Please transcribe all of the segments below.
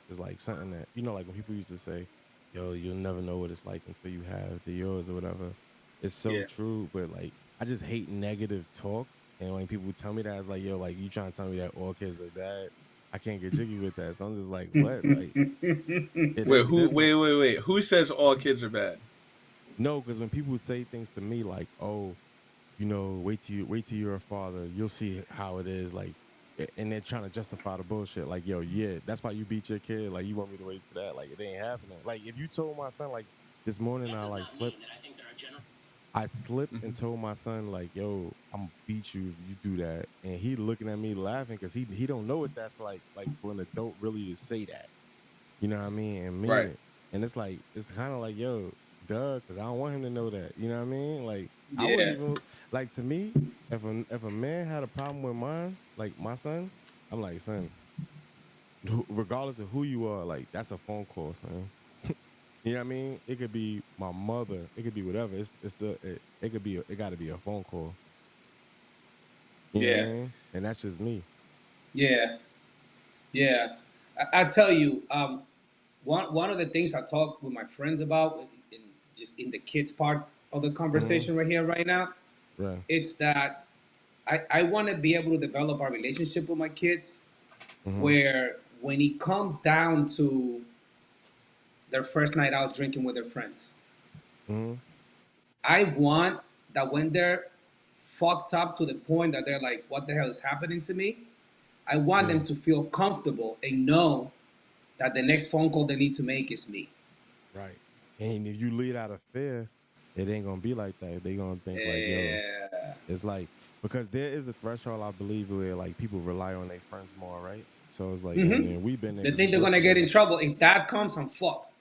is like something that like when people used to say, "Yo, you'll never know what it's like until you have the yours or whatever." It's so Yeah. true, but like I just hate negative talk, and when people tell me that, it's like, "Yo, like you trying to tell me that all kids are bad?" I can't get jiggy with that. So I'm just like, "What?" Like it Wait, is who? different. Wait. Who says all kids are bad? No, because when people say things to me like, "Oh, wait till you're a father. You'll see how it is." Like, and they're trying to justify the bullshit. Like, yo, yeah, that's why you beat your kid. Like, you want me to wait for that? Like, it ain't happening. Like, if you told my son, like, this morning, I slipped and told my son, like, yo, I'm gonna beat you if you do that, and he looking at me laughing because he don't know what that's like for an adult really to say that. You know what I mean? And mean Right. it. And it's like it's kind of like, yo, duh, because I don't want him to know that. You know what I mean? Like I wouldn't Yeah. even like to me, if a man had a problem with mine, like my son, I'm like, son, regardless of who you are, like that's a phone call, son. You know what I mean? It could be my mother, it could be whatever. It's the it could be it got to be a phone call. You know what I Yeah. mean? And that's just me. Yeah. Yeah. I tell you, one of the things I talk with my friends about, in, just in the kids part of the Hmm. conversation right here, right now, Right. it's that I want to be able to develop a relationship with my kids Hmm. where when it comes down to their first night out drinking with their friends, Hmm. I want that when they're fucked up to the point that they're like, what the hell is happening to me? I want Yeah. them to feel comfortable and know that the next phone call they need to make is me. Right. And if you lead out of fear, it ain't gonna be like that. They gonna think like, yo, Yeah. it's like because there is a threshold I believe where like people rely on their friends more, right? So it's like, and then we've been there They because we think they're grew up gonna get in together. trouble. If that comes, I'm fucked.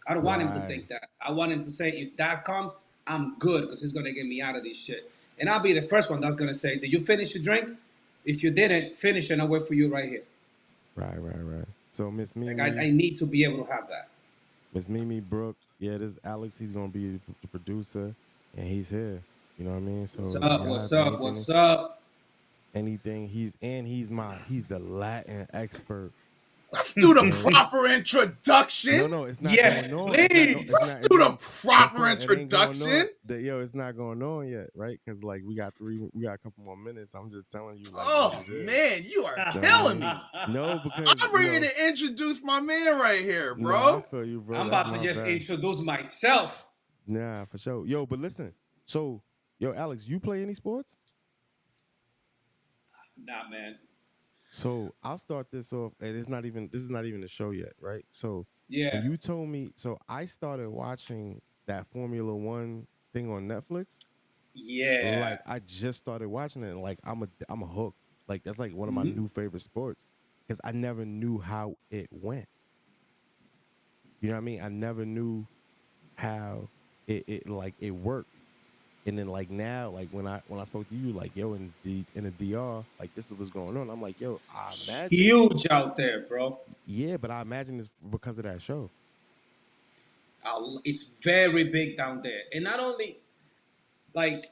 I don't want him to Right. think that. I want him to say, if that comes, I'm good because he's gonna get me out of this shit. And I'll be the first one that's gonna say, did you finish your drink? If you didn't finish it, I'll wait for you right here. Right, right, right. So Like Mimi, I need to be able to have that. Miss Mimi Brooke, yeah, this Alex, he's gonna be the producer, and he's here. You know what I mean? What's So up? y'all What's have up? What's up? anything, he's the Latin expert. Let's You do the feel me? proper introduction. No, no, it's not going Yes, on. It's not go. It's please. not. Let's It's do the not. My proper friend, it ain't going introduction. on. Yo, it's not going on yet, right? Because like we got a couple more minutes. I'm just telling you like what Oh it is. man, you are You know what I killing mean? me. No, because I'm ready to introduce my man right here, nah, I bro. feel you, bro. I'm That's about to my just bad. introduce myself. Nah, for sure. Yo, but listen. So, yo, Alex, you play any sports? Nah, man. So I'll start this off, and it's not even. This is not even the show yet, right? So when Yeah. you told me, so I started watching that Formula One thing on Netflix. Yeah. Like I just started watching it, and like I'm a hook. Like that's like one of my new favorite sports because I never knew how it went. You know what I mean? I never knew how it like it worked. And then like now, like when I spoke to you, like yo in the DR, like this is what's going on. I'm like, yo, I imagine, Huge out there, bro. yeah, but I imagine it's because of that show. It's very big down there. And not only, like,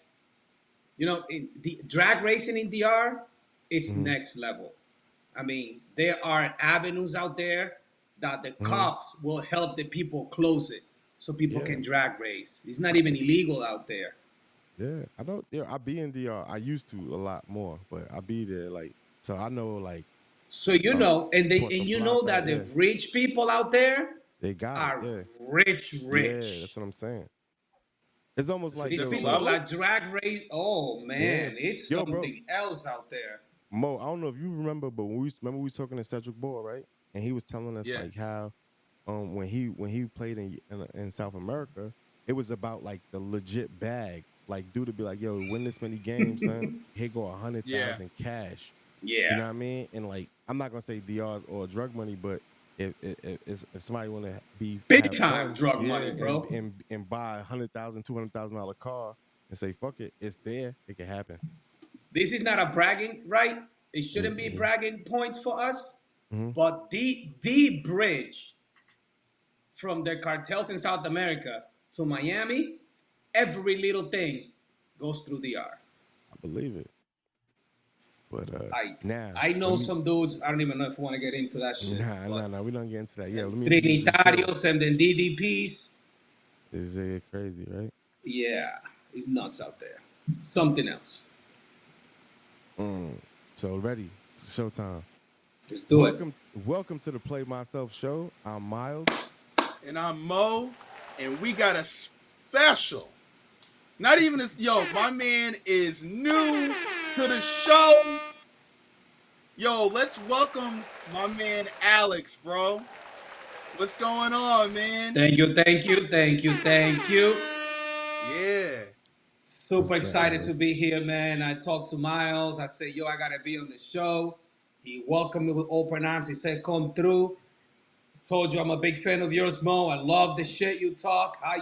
the drag racing in DR, it's Hmm. next level. I mean, there are avenues out there that the Hmm. cops will help the people close it so people Yeah, can drag race. It's not even right. illegal out there. Yeah, I know. Yeah, I be in DR. I used to a lot more, but I be there like so. I know like So uh and Puerto you know Plata. that the Yeah, rich people out there they got it. are Yeah, rich, yeah. That's rich. what I'm saying. It's almost So like these yo. people So like drag race. Oh yeah, man, it's yo, bro. something else out there. Mo, I don't know if you remember, but when we was talking to Cedric Ball, right? And he was telling us Yeah. like how when he played in South America, it was about like the legit bag. Like dude to be like, yo, win this many games, son. Here go a hundred Yeah. thousand cash. You know Yeah. what I mean? And like I'm not gonna say DRs or drug money, but if somebody wanna be Big have time fun, drug yeah, money, bro. and buy $100,000, $200,000 car and say fuck it, it's there, it can happen. This is not a bragging, right? It shouldn't be Mm-hmm. bragging points for us. Mm-hmm. But the bridge from the cartels in South America to Miami, every little thing goes through DR. I believe it. But Like, now I let know me. some dudes. I don't even know if I want to get into that shit. But Nah. We don't get into that. Yeah, let me introduce the show. Trinitarios and then DDPs. This is crazy, right? Yeah, it's nuts out there. Something else. Mm. So ready? It's showtime. Let's do it. Welcome to the Play Myself show. I'm Miles. And I'm Mo, and we got a special. Not even as my man is new to the show. Yo, let's welcome my man Alex, bro. What's going on, man? Thank you, thank you, thank you, thank you. Yeah. What's Super good, excited to Alex? be here, man. I talked to Miles. I said, yo, I gotta be on the show. He welcomed me with open arms. He said, come through. Told you I'm a big fan of yours, Mo. I love the shit you talk, how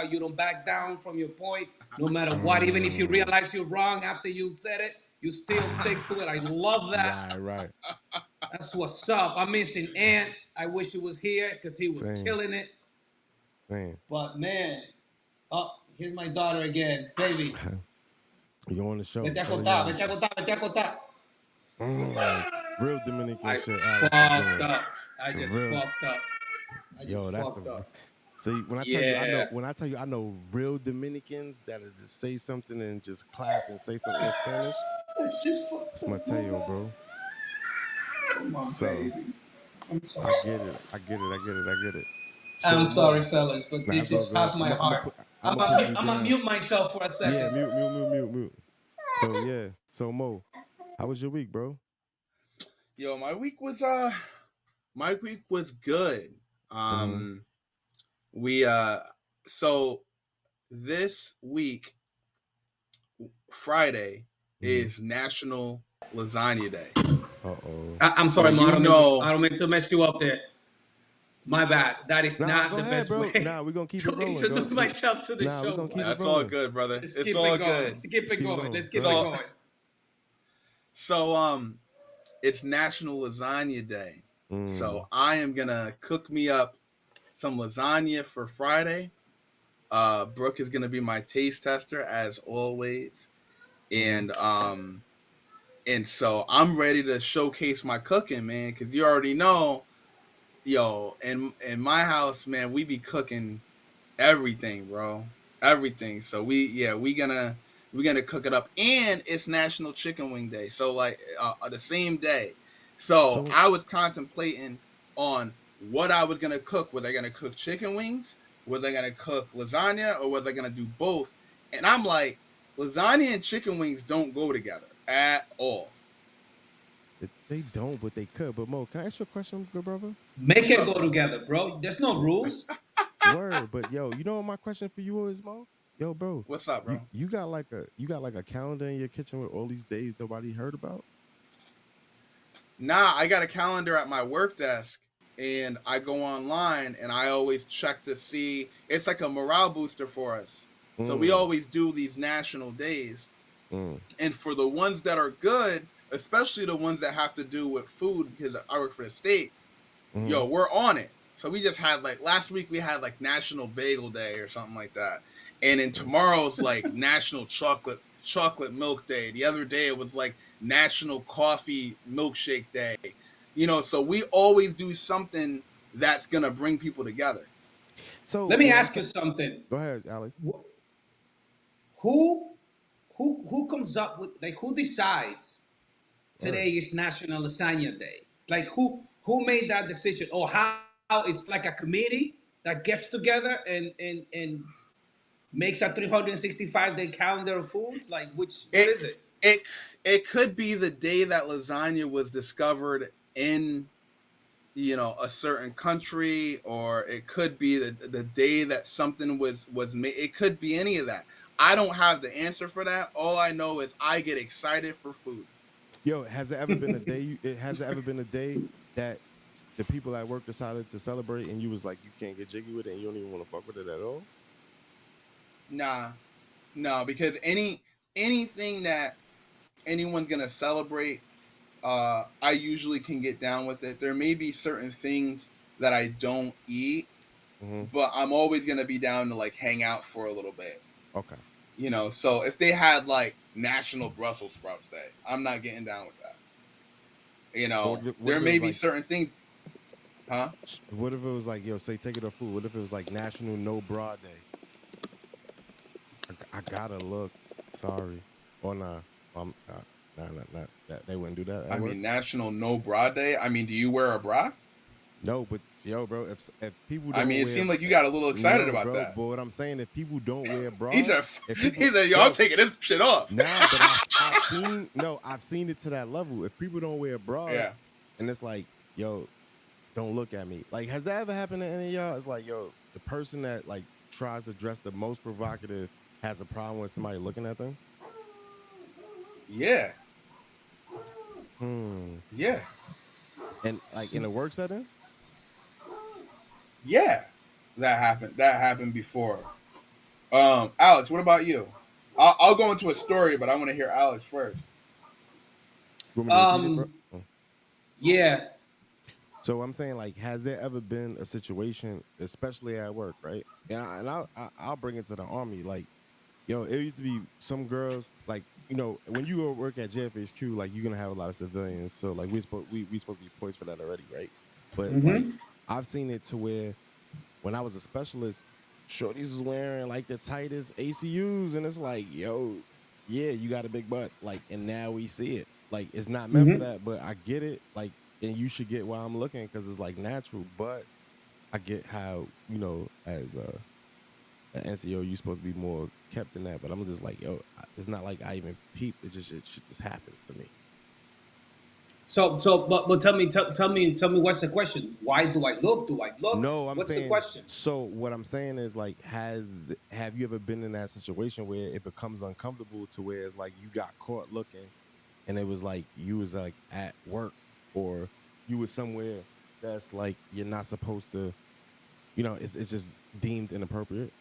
you don't back down from your point, no matter what. Even if you Mm. realize you're wrong after you said it, you still stick to it. I love that. Right. That's what's up. I'm missing Ant. I wish he was here because he was Same. killing it. Same. But man, oh, here's my daughter again. Baby, You on the show? vete a Tell her you acotar, on the vete a show. acotar, vete a acotar. Real Dominican I shit, Alex is fucked doing. up. I just Real. fucked up. I Yo, just that's the. fucked up. See, when I tell you, I know. Yeah. When I tell you, I know real Dominicans that'll just say something and just clap and say something in Spanish. It's just fucked It's up. Mateo, bro. Come on, So baby. I'm sorry. I get it. I get it. I get it. I get it. I'm So sorry, Mo, fellas, but nah, this go is go ahead. half my heart. I'm gonna put you I'm gonna down. mute myself for a Yeah, second. mute. So yeah, so Mo, how was your week, bro? Yo, my week was good. Mm-hmm. We so this week, Friday, Mm-hmm. is National Lasagna Day. Uh-oh. I'm So sorry, Mo. you know I don't mean to mess you up there. My bad. That is Nah, not go the ahead, best bro. way Nah, we're gonna keep it to rolling. introduce myself to the Nah, we're show, gonna keep boy. it that's all rolling. good, brother. Let's It's keep all it going. good. Let's keep Just it keep it going. rolling. Let's keep Go it So ahead. going. so it's National Lasagna Day. Mm. So I am gonna cook me up some lasagna for Friday. Brooke is gonna be my taste tester as always. Mm-hmm. And so I'm ready to showcase my cooking, man, because you already know, in my house, man, we be cooking everything, bro. Everything. So we gonna cook it up, and it's National Chicken Wing Day. So like the same day. So So I was contemplating on what I was gonna cook. Was I gonna cook chicken wings? Was I gonna cook lasagna, or was I gonna do both? And I'm like, lasagna and chicken wings don't go together at all. they don't, but they could. But Mo, can I ask you a question, good brother? Make What's it up, go bro? together, bro. There's no rules. Word, but yo, you know what my question for you is, Mo? Yo, bro, What's up, bro? you got like a calendar in your kitchen with all these days nobody heard about? Nah, I got a calendar at my work desk, and I go online and I always check to see. It's like a morale booster for us. So we Mm, always do these national days. mm, And for the ones that are good, especially the ones that have to do with food, because I work for the state, mm. yo, we're on it. So we just had like last week we had like National Bagel Day or something like that. And then tomorrow's like National Chocolate Milk Day. The other day it was like National Coffee Milkshake Day. So we always do something that's gonna bring people together. So Let me when I ask say, you something. go ahead, Alex. Who who comes up with, like, who decides Word. today is National Lasagna Day? Like, who made that decision? Or how it's like a committee that gets together and makes a 365-day calendar of foods? Like, what It is it? it it could be the day that lasagna was discovered in a certain country, or it could be the day that something was made. It could be any of that. I don't have the answer for that. All I know is I get excited for food. Yo, has there ever been a day it has there ever been a day that the people at work decided to celebrate and you was like you can't get jiggy with it and you don't even want to fuck with it at all? Nah, no, because anything that anyone's gonna celebrate, I usually can get down with it. There may be certain things that I don't eat, Mm-hmm. but I'm always gonna be down to like hang out for a little bit. Okay. You know, so if they had like National Brussels Sprouts Day, I'm not getting down with that. You Or know, what there if it may was be like, certain things, huh? what if it was like, yo, say take it off food. What if it was like National No Bra Day? I gotta look. Sorry. Or nah. Nah. That they wouldn't do that I at work. mean, National No Bra Day. I mean, do you wear a bra? No, but yo, bro, if people I don't mean, it wear, seemed like you got a little excited no, about bro, that. but what I'm saying, if people don't wear He bras, said, if he people, said, yo, I'm yo, taking this shit off. nah, but I've seen, no, I've seen it to that level. If people don't wear bras, Yeah. and it's like, yo, don't look at me. Like, has that ever happened to any of y'all? It's like, yo, the person that like tries to dress the most provocative has a problem with somebody looking at them. Yeah. Hmm. Yeah. And like in a work setting. Yeah. That happened. That happened before. Alex, what about you? I'll go into a story, but I want to hear Alex first. You want me to repeat it, bro? Um, Oh. yeah. So I'm saying, like, has there ever been a situation, especially at work, right? And I'll bring it to the army. Like, yo, it used to be some girls, like, when you go work at JFHQ, like, you're gonna have a lot of civilians. So like, we supposed to be poised for that already, right? But like, Mm-hmm. I've seen it to where when I was a specialist, shorties was wearing like the tightest ACUs, and it's like, yo, yeah, you got a big butt, like, and now we see it. Like, it's not meant for Mm-hmm. that, but I get it, like, and you should get why I'm looking because it's like natural. But I get how as an NCO, you're supposed to be more kept in that. But I'm just like, yo, it's not like I even peep. It just happens to me. But tell me what's the question? Why do I look? Do I look? No, I'm What's the saying. question? So what I'm saying is like, have you ever been in that situation where it becomes uncomfortable to where it's like you got caught looking, and it was like you was like at work or you was somewhere that's like you're not supposed to. It's just deemed inappropriate.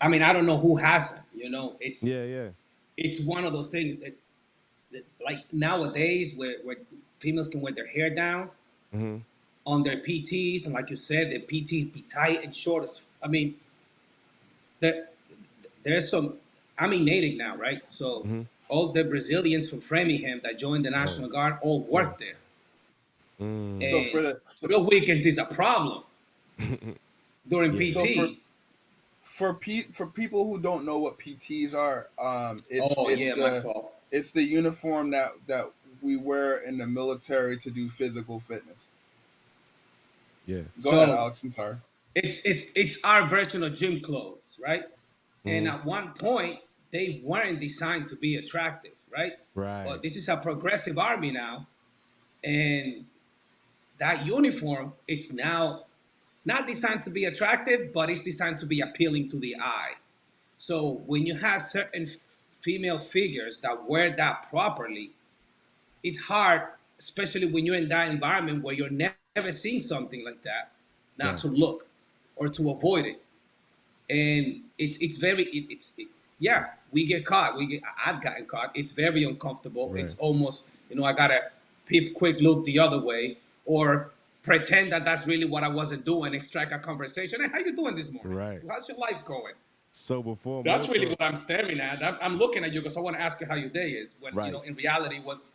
I mean, I don't know who hasn't. Yeah, yeah. It's one of those things that like nowadays where females can wear their hair down Mm-hmm. on their PTs, and like you said, their PTs be tight and short. I mean, there there's some. I'm in Natick now, right? So Mm-hmm. all the Brazilians from Framingham that joined the Right. National Guard all Yeah. work there, So Mm. for and the real weekends is a problem during Yeah. so PT. for people who don't know what PTs are, it's Oh it's yeah, my the fault. it's the uniform that we wear in the military to do physical fitness. Yeah. Go ahead, So Alex. I'm sorry. it's our version of gym clothes, right? And Mm-hmm. at one point, they weren't designed to be attractive, right? Right. But this is a progressive army now, and that uniform, it's now not designed to be attractive, but it's designed to be appealing to the eye. So when you have certain female figures that wear that properly, it's hard, especially when you're in that environment where you're never seeing something like that, not Right. to look or to avoid it. And it's very yeah, we get caught. I've gotten caught. It's very uncomfortable. Right. It's almost I gotta peep quick look the other way or pretend that that's really what I wasn't doing and strike a conversation. Hey, how you doing this morning? Right. How's your life going? So before That's really Moto, what I'm staring at. I'm looking at you because I want to ask you how your day is. When right. in reality was,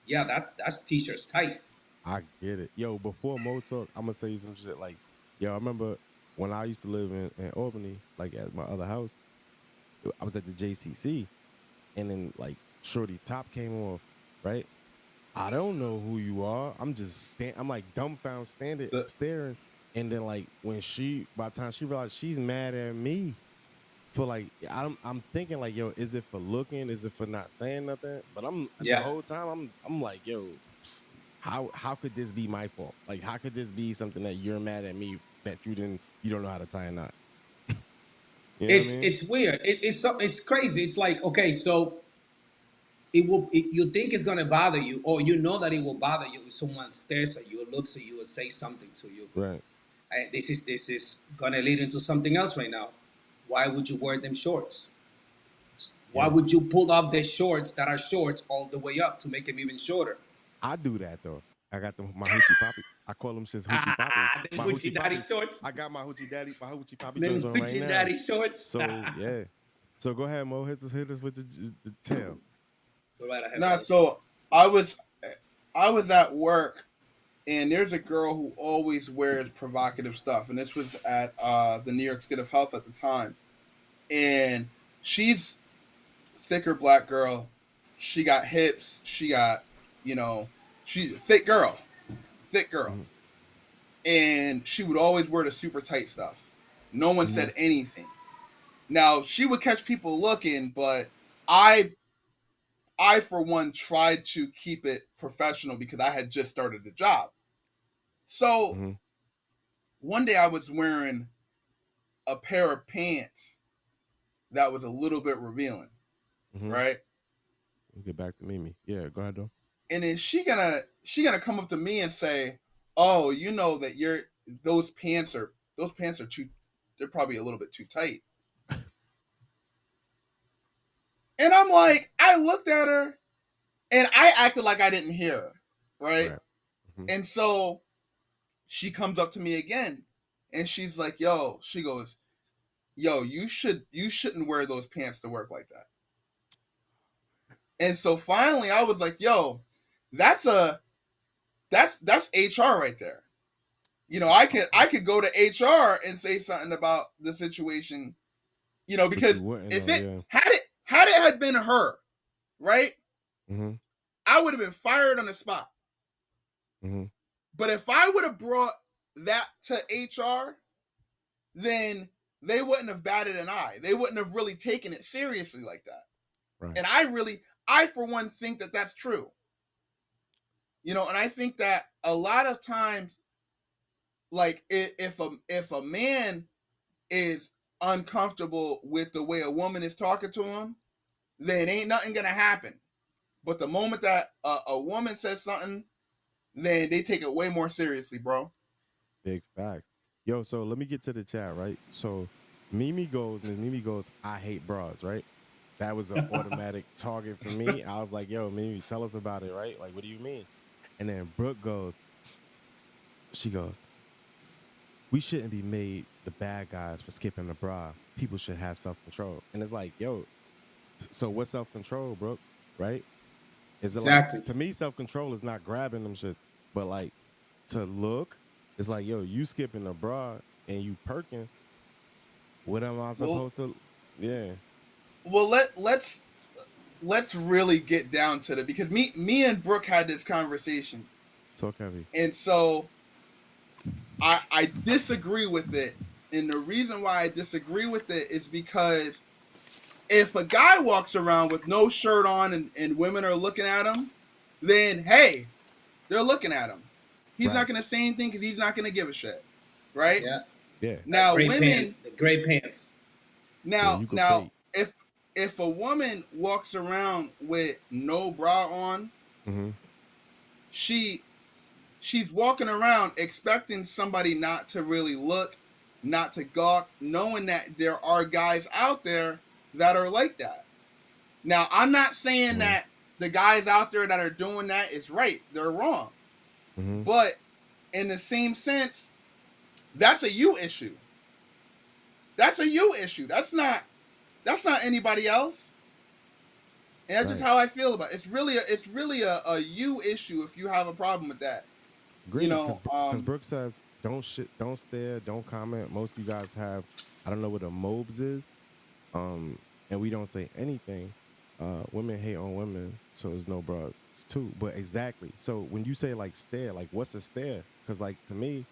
yeah, that t-shirt's tight. I get it. Yo, before Mo Talk, I'm gonna tell you some shit. Like, yo, I remember when I used to live in Albany, like at my other house, I was at the JCC, and then like Shorty Top came off, right? I don't know who you are. I'm like dumbfounded, standing, The, staring, and then like by the time she realized she's mad at me for like, I'm thinking like, yo, is it for looking? Is it for not saying nothing? But the Yeah. whole time I'm like, yo, how could this be my fault? Like, how could this be something that you're mad at me that you don't know how to tie a knot? You know what I mean? It's weird. It's crazy. It's like, okay, so you think it's gonna bother you, or you know that it will bother you if someone stares at you or looks at you or say something to you. Right. And this is gonna lead into something else right now. Why would you wear them shorts? Why Yeah. would you pull up the shorts that are shorts all the way up to make them even shorter? I do that though. I got my hoochie poppy. I call them shits hoochie poppies. The My hoochie daddy poppies. shorts. I got my hoochie poppy Them joints on right hoochie now. daddy shorts. So yeah. So go ahead, Mo. Hit us with the tail. Go right ahead. Nah, so I was at work, and there's a girl who always wears provocative stuff, and this was at the New York State of Health at the time, and she's thicker black girl. She got hips. She got, she's a thick girl, Mm-hmm. and she would always wear the super tight stuff. No one said anything. Now she would catch people looking, but I for one tried to keep it professional because I had just started the job. So one day I was wearing a pair of pants that was a little bit revealing, right? We'll get back to Mimi. Yeah, go ahead though. And then she gonna come up to me and say, "Oh, you know that those pants are too, they're probably a little bit too tight." And I'm like, I looked at her and I acted like I didn't hear her, right? And so she comes up to me again and she's like, she goes, you shouldn't wear those pants to work like that. And so finally I was like, that's HR right there. I could go to HR and say something about the situation, because had it had been her, right? I would have been fired on the spot. But if I would have brought that to HR, then they wouldn't have batted an eye. They wouldn't have really taken it seriously like that. Right. And I for one think that that's true. And I think that a lot of times, like if a man is uncomfortable with the way a woman is talking to him, then ain't nothing gonna happen. But the moment that a woman says something, then they take it way more seriously, bro. Big facts. Yo, so let me get to the chat, right? So Mimi goes, I hate bras, right? That was an automatic target for me. I was like, yo, Mimi, tell us about it, right? Like, what do you mean? And then Brooke goes, we shouldn't be made the bad guys for skipping the bra. People should have self-control. And it's like, yo, so what's self-control, Brooke, right? Is it exactly. Like, to me, self-control is not grabbing them shits, but like to look, it's like, yo, you skipping the bra and you perking. What am I supposed to? Yeah. Well, let's really get down to it because me and Brooke had this conversation. Talk heavy. And so I disagree with it, and the reason why I disagree with it is because if a guy walks around with no shirt on and women are looking at him, then hey, they're looking at him. He's not going to say anything because he's not going to give a shit, right? Yeah. Yeah. Now women, the gray pants. Now if a woman walks around with no bra on, she's walking around expecting somebody not to really look, not to gawk, knowing that there are guys out there that are like that. Now, I'm not saying that the guys out there that are doing that is right. They're wrong. But in the same sense, that's a you issue. That's a you issue. That's not anybody else. And that's just how I feel about it. It's really a you issue if you have a problem with that. Great, because Brooke says, don't stare, don't comment. Most of you guys have, I don't know what a mobs is, and we don't say anything. Women hate on women, so there's no bras too. But exactly. So when you say like stare, like what's a stare? Because like to me,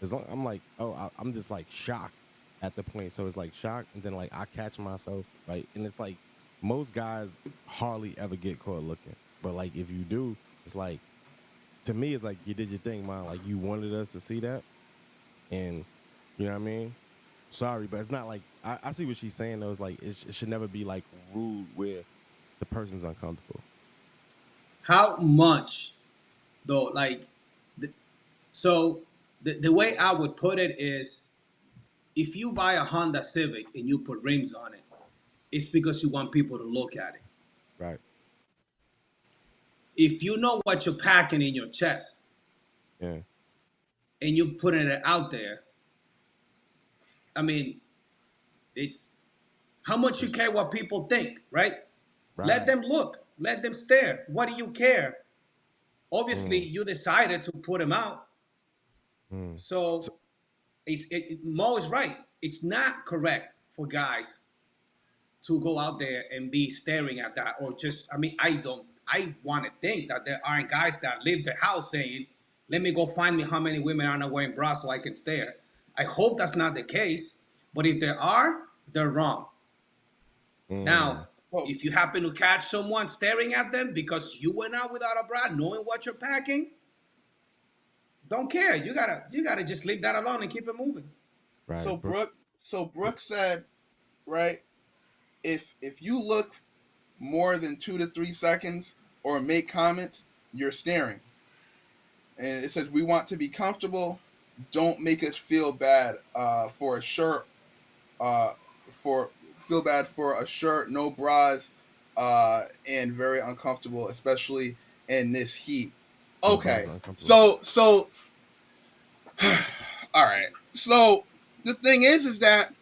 I'm like, I'm just like shocked at the point. So it's like shock, and then like I catch myself, right? And it's like most guys hardly ever get caught looking, but like if you do, it's like to me, it's like you did your thing, man. Like you wanted us to see that, and you know what I mean. Sorry, but it's not like I see what she's saying though. It's like it should never be like rude where the person's uncomfortable. How much though? Like, the way I would put it is, if you buy a Honda Civic and you put rims on it, it's because you want people to look at it. Right. If you know what you're packing in your chest, yeah, and you putting it out there. I mean, it's how much you care what people think, right? Let Right. them look, let them stare. What do you care? Obviously, Mm, you decided to put him out. mm. So, So Mo is right. It's not correct for guys to go out there and be staring at that, or just, I mean, I want to think that there aren't guys that leave the house saying, let me go find me how many women are not wearing bras so I can stare. I hope that's not the case, but if there are, they're wrong. mm, Now, So if you happen to catch someone staring at them because you went out without a bra, knowing what you're packing, don't care. You gotta just leave that alone and keep it moving. so right, Brooke. Brooke so Brooke said, right, if you look more than 2 to 3 seconds or make comments, you're staring. And it says we want to be comfortable. Don't make us feel bad for a shirt. Uh, for feel bad for a shirt, no bras, and very uncomfortable, especially in this heat. No bras Okay, are uncomfortable. so all right. So the thing is that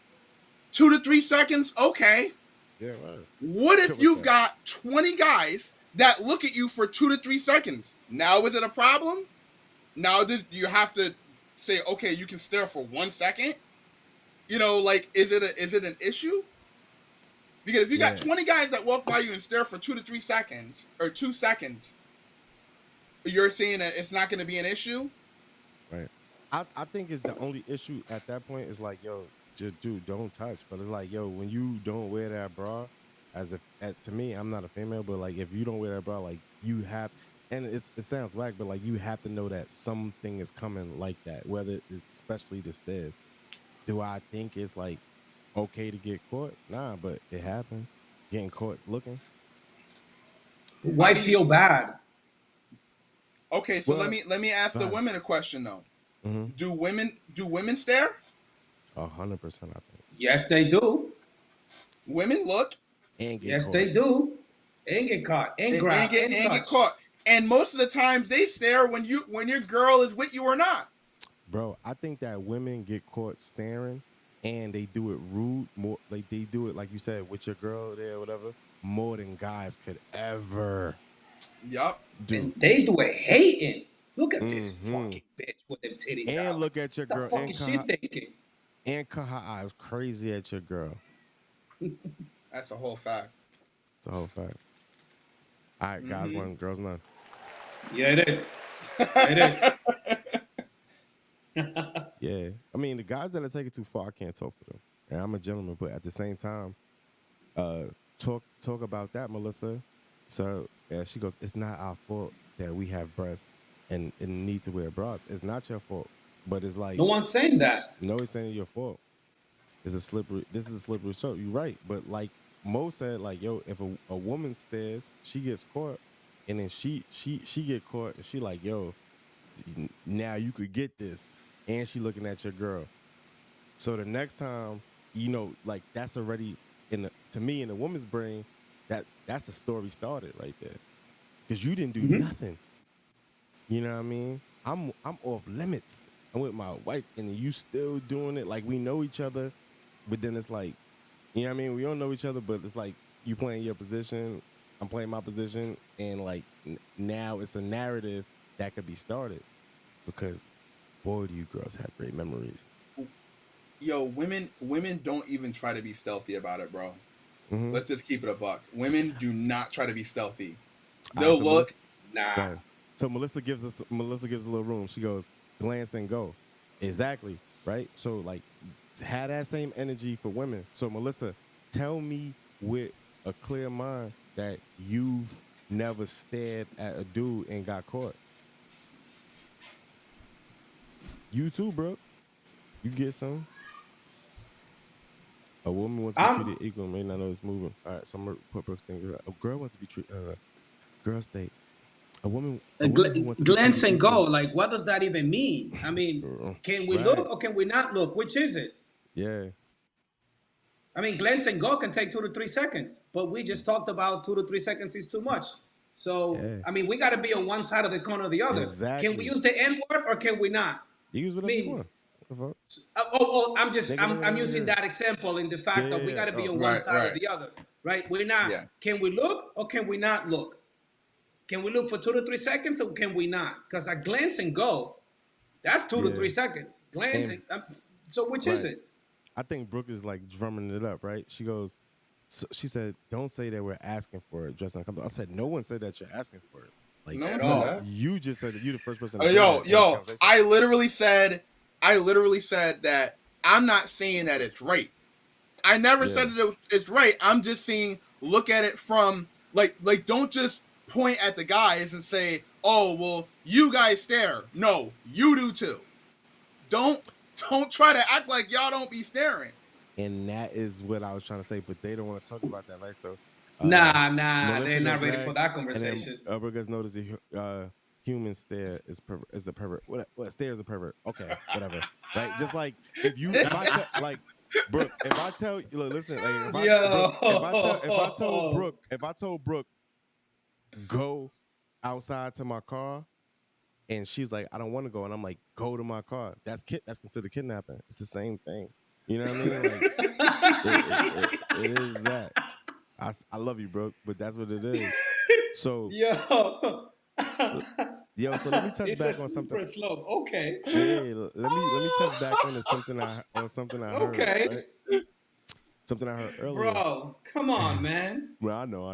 2 to 3 seconds. Okay, Yeah, right. what Good if with you've that. got 20 guys that look at you for 2 to 3 seconds? Now is it a problem? Now you have to say, okay, you can stare for 1 second. Like is it an issue? Because if you got Yeah, 20 guys that walk by you and stare for 2 to 3 seconds or 2 seconds, you're saying that it's not going to be an issue. right. I think it's the only issue at that point is like, yo, just dude, don't touch. But it's like, yo, when you don't wear that bra, to me, I'm not a female, but like if you don't wear that bra, like you have, and it sounds whack, but like you have to know that something is coming like that, whether it's especially the stairs. Do I think it's like okay to get caught? Nah, but it happens. Getting caught looking. How Why do you? feel bad? Okay, so let Well, me let me ask the fine. women a question though. Mm-hmm. Do women stare? 100%, I think. Yes, they do. Women look And get Yes, caught. they do. And get caught, and and grab, get and and get touch. caught. And most of the times they stare when your girl is with you or not. Bro, I think that women get caught staring and they do it rude more, like they do it like you said with your girl there or whatever, more than guys could ever Yup. do. And they do it hating. Look at this Mm-hmm. fucking bitch with them titties And out. look at your What the girl fuck is she thinking? and cut her eyes crazy at your girl. That's a whole fact. It's a whole fact. All right, guys, Mm-hmm. one, girls, none. Yeah, it is. It is. Yeah. I mean, the guys that are taking too far, I can't talk for them. And I'm a gentleman, but at the same time, uh, talk about that, Melissa. So yeah, she goes, it's not our fault that we have breasts and need to wear bras. It's not your fault. But it's like, No one's saying that. no, it's ain't your fault. This is a slippery slope. You're right. But like Mo said, like, yo, if a woman stares, she gets caught, and then she get caught, and she like, yo, now you could get this. And she looking at your girl. So the next time, like that's already to me in the woman's brain, that's the story started right there. Because you didn't do Mhm. nothing. You know what I mean? I'm off limits. I'm with my wife and you still doing it. Like we know each other, but then it's like, you know what I mean? We don't know each other, but it's like you playing your position, I'm playing my position, and like now it's a narrative that could be started. Because boy, do you girls have great memories. Yo, women don't even try to be stealthy about it, bro. Mm-hmm. Let's just keep it a buck. Women do not try to be stealthy. All right, They'll so Melissa, look. go Nah. ahead. So Melissa gives a little room. She goes, glance and go. Exactly. Right. So like, have that same energy for women. So Melissa, tell me with a clear mind that you've never stared at a dude and got caught. You too, bro. You get some. A woman wants to be I'm treated equal, may not know it's moving. All right, so I'm gonna put Brooks thing. A girl wants to be treated. Girl state. A woman who wants to be glance treated and go. equal. Like, what does that even mean? I mean, can we look Right. or can we not look? Which is it? Yeah. I mean, glance and go can take 2 to 3 seconds, but we just talked about 2 to 3 seconds is too much. So, Yeah. I mean, we got to be on one side of the corner or the other. Can we Exactly. use the N word or can we not? You use I whatever you mean, want. What the fuck? I'm using that example in the Yeah, fact that yeah, we yeah. got to be Oh, on one Right, side or right. the other, right? We're not. Yeah. Can we look or can we not look? Can we look for 2 to 3 seconds or can we not? Because I glance and go, that's two to yeah. three seconds. And Glancing. So which is right. it? I think Brooke is like drumming it up, right? She goes, so she said, "Don't say that we're asking for it, dress uncomfortable." I said, "No one said that you're asking for it. Like No one At said you, that. all. you just said that you the first person to say Yo, that in this yo, conversation." I literally said that I'm not saying that it's right. I never Yeah, said that it's right. I'm just saying look at it from like don't just point at the guys and say, "Oh, well, you guys stare." No, you do too. Don't don't try to act like y'all don't be staring. and that is what I was trying to say, but they don't want to talk about that, right? So, They're Melissa not goes ready for next, that and then conversation. Burgers notice human stare is a pervert. What stare is a pervert? Okay, whatever, right? Just like if I tell like Brooke, if I tell you, look, listen, like if I Brooke, Yo. if I told Brooke go outside to my car, and she's like, I don't want to go, and I'm like, go to my car. That's considered kidnapping. It's the same thing. You know what I mean? Like it is that. I love you, Brooke, but that's what it is. So, Yo. yo, so let me touch It's a back on something. super slope. Okay. Yeah, let me touch back on something I heard, Okay. right? Something I heard earlier. Bro, come on, man. Well, I know.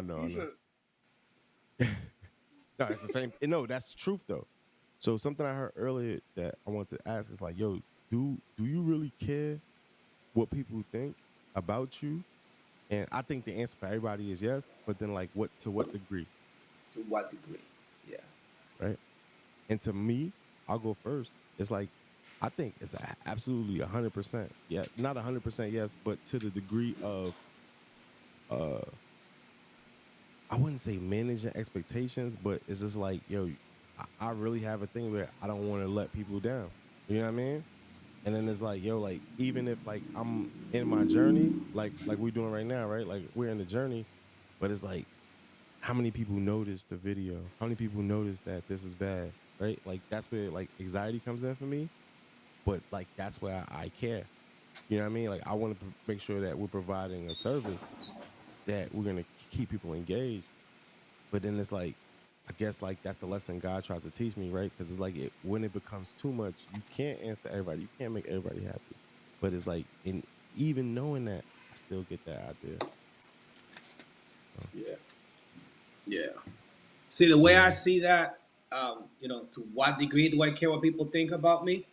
No, it's the same. No, that's the truth though. So something I heard earlier that I want to ask is like, yo, do you really care what people think about you? And I think the answer for everybody is yes, but then like what degree, To what degree? Yeah. right? And to me, I'll go first. It's like I think it's absolutely 100%. Yeah, not 100% yes, but to the degree of uh I wouldn't say managing expectations, but it's just like, yo, I really have a thing where I don't want to let people down. You know what I mean? And then it's like, yo, like even if like I'm in my journey, like we're doing right now, right? Like we're in the journey, but it's like how many people notice the video? How many people notice that this is bad, right? Like that's where like anxiety comes in for me. But like that's where I care. You know what I mean? Like I want to make sure that we're providing a service that we're gonna keep people engaged. But then it's like, I guess like that's the lesson God tries to teach me, right? Because it's like when it becomes too much, you can't answer everybody. You can't make everybody happy. But it's like, in even knowing that, I still get that idea. Yeah. Yeah. See, the way I Yeah. see that, to what degree do I care what people think about me?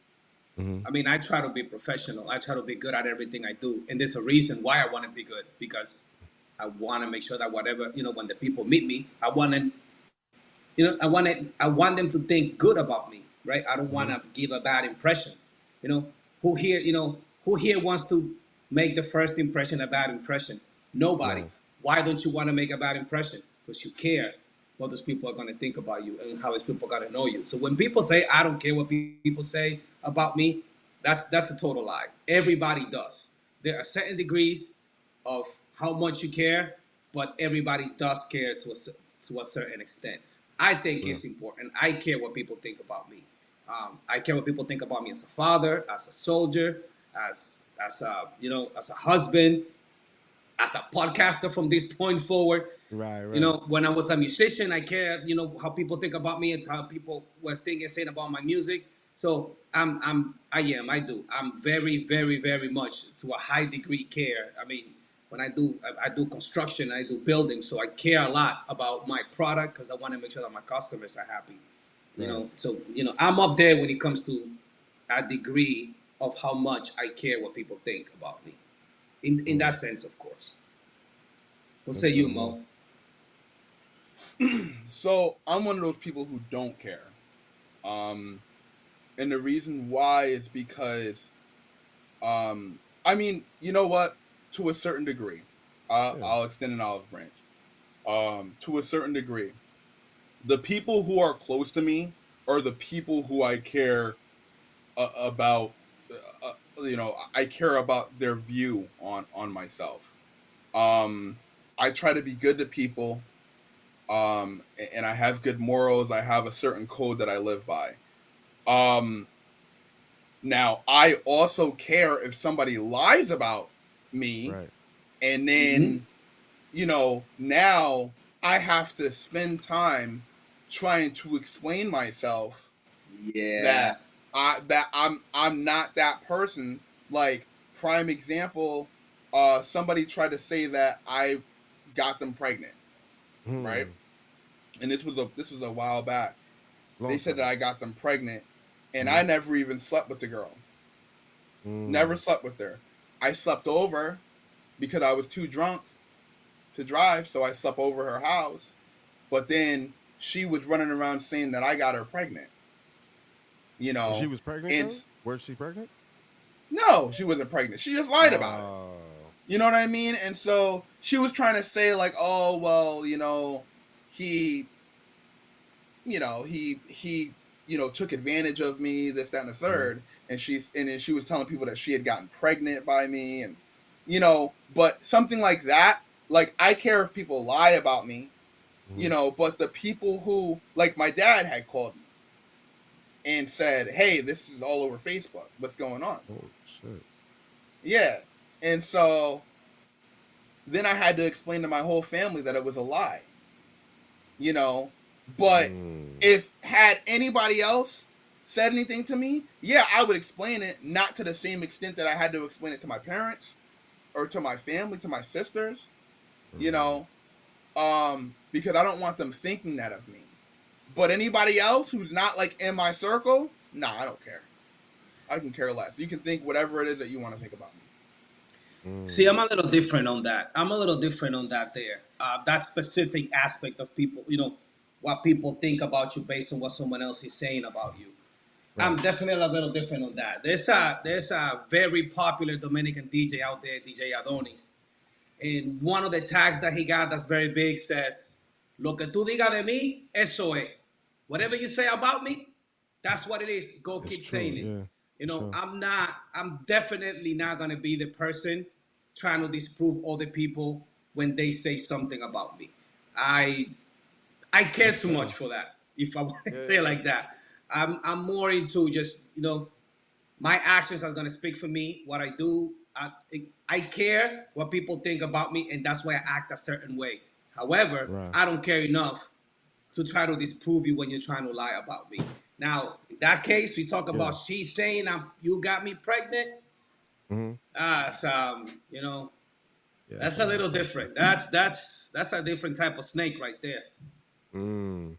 Mm-hmm. I mean, I try to be professional. I try to be good at everything I do. And there's a reason why I want to be good because I want to make sure that whatever, when the people meet me, I want them to think good about me, right? I don't want Mm-hmm. to give a bad impression. You know, who here wants to make the first impression a bad impression? Nobody. No. Why don't you want to make a bad impression? Because you care what those people are going to think about you and how those people got to know you. So when people say I don't care what people say about me, that's a total lie. Everybody does. There are certain degrees of how much you care, but everybody does care to a certain extent. I think Yeah. it's important. I care what people think about me. I care what people think about me as a father, as a soldier, as a husband, as a podcaster from this point forward. Right. Right. When I was a musician, I cared, how people think about me and how people were thinking, saying about my music. So I do. I'm very, very, very much to a high degree care. I mean, when I do construction, I do building, so I care a lot about my product because I want to make sure that my customers are happy. Right. So I'm up there when it comes to a degree of how much I care what people think about me. In that Mm. sense, of course. What say Okay. you, Yeah. Mo? So I'm one of those people who don't care. Um, and the reason why is because, I mean, you know what? To a certain degree, Yeah. I'll extend an olive branch. To a certain degree, the people who are close to me are the people who I care about. I care about their view on myself. Um, I try to be good to people, and I have good morals. I have a certain code that I live by. Um, Now, I also care if somebody lies about me, Right. and then, now I have to spend time trying to explain myself Yeah. that I'm not that person. Like, prime example, somebody tried to say that I got them pregnant, right? Hmm. And this was a while back. They Long said time that ago. I got them pregnant, and Mm-hmm. I never even slept with the girl. Never Mm. slept with her. I slept over because I was too drunk to drive, so I slept over her house. But then she was running around saying that I got her pregnant. You And she know, was pregnant and though? Was she pregnant? no, she wasn't pregnant. She just lied about it. Oh. You know what I mean? And so she was trying to say like, oh well, he, he took advantage of me, this, that, and the Mm-hmm. third. And then she was telling people that she had gotten pregnant by me, and but something like that. Like, I care if people lie about me, Mm-hmm. but the people who, like, my dad had called me and said, hey, this is all over Facebook. What's going on? Oh shit. Yeah. And so then I had to explain to my whole family that it was a lie, you know. But Mm. if had anybody else said anything to me, yeah, I would explain it, not to the same extent that I had to explain it to my parents or to my family, to my sisters, you Mm-hmm. know, because I don't want them thinking that of me. But anybody else who's not like in my circle, nah, I don't care. I can care less. You can think whatever it is that you want to think about me. See, Mm. I'm a little different on that. I'm a little different on that there. That specific aspect of people, what people think about you based on what someone else is saying about you. I'm Right. definitely a little different on that. There's a very popular Dominican DJ out there, DJ Adonis. And one of the tags that he got that's very big says, Lo que tú digas de mí, eso es. Whatever you say about me, that's what it is. Go It's keep true. saying it. Yeah. For sure. I'm definitely not gonna be the person trying to disprove other people when they say something about me. I I care That's too fair. much for that. If I want to Yeah. say it Yeah. like that, I'm more into just my actions are gonna speak for me. What I do, I care what people think about me, and that's why I act a certain way. However, Right. I don't care enough to try to disprove you when you're trying to lie about me. Now, in that case, we talk Yeah. about she saying you got me pregnant. Mm-hmm. Yeah. That's That's a a lot little tougher. different. That's a different type of snake right there. Mm.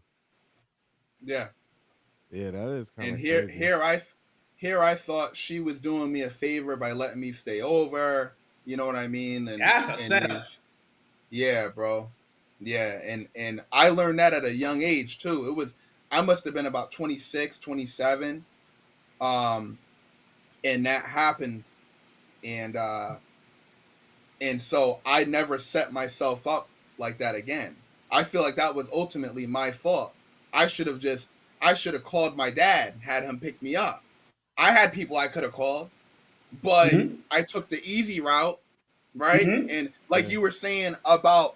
Yeah. Yeah. That is kind And of here crazy. here I here I thought she was doing me a favor by letting me stay over. You know what I mean? And That's a and setup. we yeah, bro. Yeah, and I learned that at a young age too. I must have been about 26, 27. Um and that happened, and so I never set myself up like that again. I feel like that was ultimately my fault. I should have just I should have called my dad, had him pick me up. I had people I could have called, but Mm-hmm. I took the easy route, right? Mm-hmm. And like Yeah. you were saying about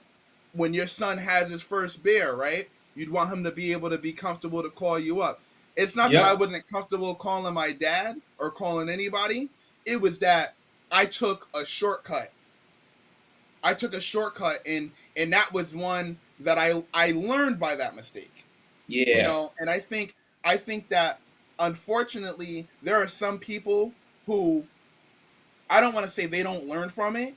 when your son has his first beer, right? You'd want him to be able to be comfortable to call you up. It's not that I Yep. wasn't comfortable calling my dad or calling anybody. It was that I took a shortcut. I took a shortcut, and that was one that I learned by that mistake. Yeah. And I think that unfortunately there are some people who, I don't want to say they don't learn from it,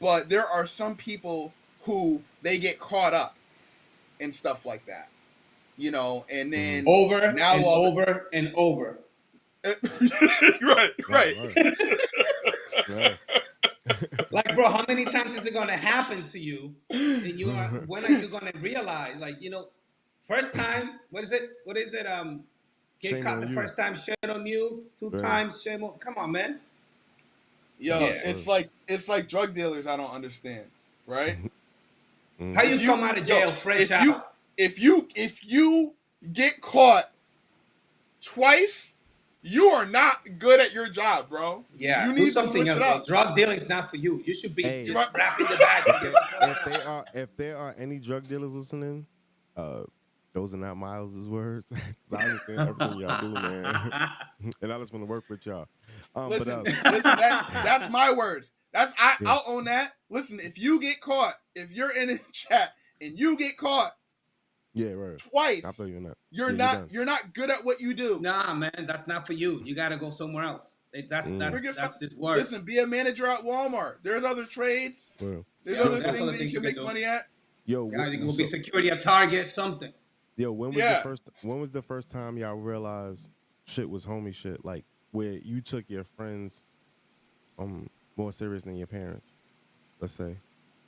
but there are some people who they get caught up in stuff like that, and Mm-hmm. then Over now and all the over and over. right, Right. right. Right. Yeah. Like, bro, how many times is it gonna happen to you? And when are you gonna realize? Like, first time, what is it? What is it? Get Shame caught on the you. first time, shame on you. Two Yeah. times, shame on. Come on, man. Yo, Yeah. it's Word. like drug dealers. I don't understand, right? How Mm-hmm. If you you come out of yo, jail fresh out? if you get caught twice, you are not good at your job, bro. Yeah, You do need to something switch it else, bro. up. Drug dealing is not for you. You should be Hey, Right. just wrapping the bag to if give they to someone if they else. are if there are any drug dealers listening, uh, Those are not Miles's words. 'Cause I understand everything y'all do, man, and I just want to work with y'all. But Listen, that's my words. yeah, I'll own that. Listen, if you get caught, if you're in a chat and you get caught yeah, right. I twice, feel you in that. you're Yeah, not good at what you do. Nah, man, that's not for you. You gotta go somewhere else. Figure some, That's just work. listen, be a manager at Walmart. There's other trades. well, There's Yeah, other there's things other that you things you can can make do. money at. yo, Yeah, you will so, be security at Target, something. yo, when was the Yeah. first? When was the first time y'all realized shit was homie shit? Like where you took your friends more serious than your parents, let's say,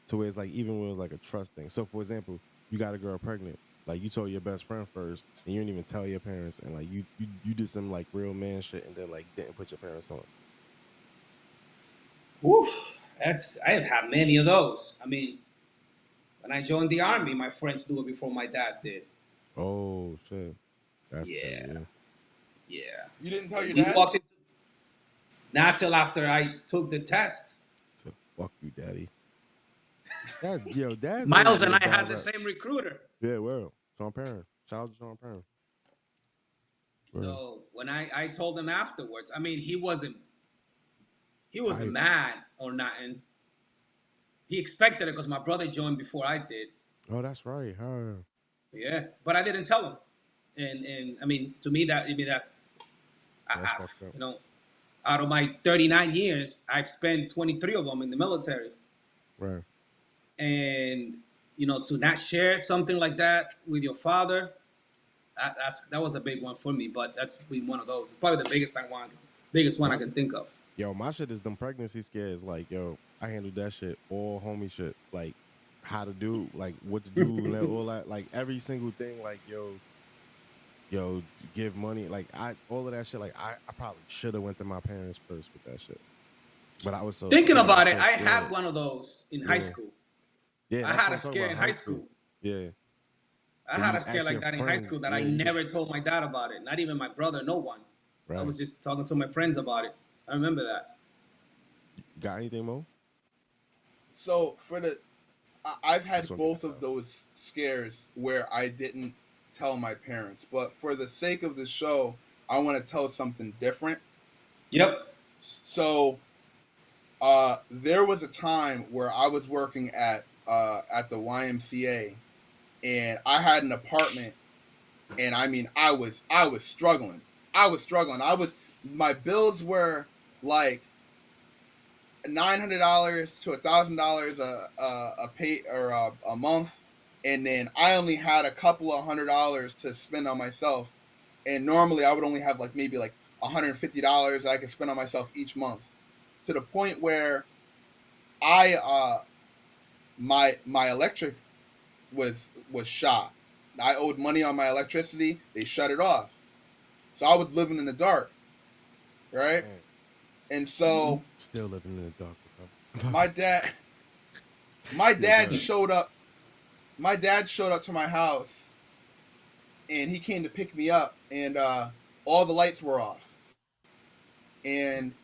to where it's like even when it was like a trust thing. So for example, you got a girl pregnant, like you told your best friend first, and you didn't even tell your parents, and like you did some like real man shit, and then like didn't put your parents on. Oof, I've had many of those. I mean, when I joined the army, my friends knew it before my dad did. Oh shit, that's petty. Yeah, Yeah. yeah. You didn't tell your We dad? walked into not till after I took the test. So fuck you, daddy. Dad's always Miles been and a I had bad the rap. same recruiter. Yeah, well, Sean Parent. Shout out to Sean Parent. Well, So when I told him afterwards, I mean, he wasn't tight. mad or nothing. He expected it because my brother joined before I did. Oh, that's right. Huh. Yeah, but I didn't tell him. And I mean, to me that That's I, fucked up. you know, out of my 39 years, I've spent 23 of them in the military, Right. and to not share something like that with your father, that was a big one for me. But that's been one of those. It's probably the biggest one I My can think of. Yo, my shit is them pregnancy scares. Like, yo, I handled that shit, all homie shit. Like, how to do, like, what to do, and all that. Like, every single thing. Like, yo, give money. Like, all of that shit. Like, I probably should have went to my parents first with that shit. But I was so Thinking I was about it, so I scared. had one of those in high Yeah. school. Yeah, I that's had what a I'm talking scare about. in high school. Yeah. I And had you a just scare ask like your that in high friends. school that Yeah, I you just never told my dad about it. Not even my brother, no one. I right. was just talking to my friends about it. I remember that. Got anything, Mo? So I've That's had what I'm both getting of those scares where I didn't tell my parents, but for the sake of the show, I want to tell something different. Yep. So there was a time where I was working at the YMCA, and I had an apartment, and I mean I was struggling. I was struggling. My bills were like $900 to $1,000 a pay or a month, and then I only had a couple of $100 to spend on myself, and normally I would only have like maybe like $150 I could spend on myself each month, to the point where I my electric was shot. I owed money on my electricity. They shut it off, so I was living in the dark, right? Man, And so still living in the dark. Bro. my dad my Yeah, go dad ahead. showed up. My dad showed up to my house, and he came to pick me up, and all the lights were off, and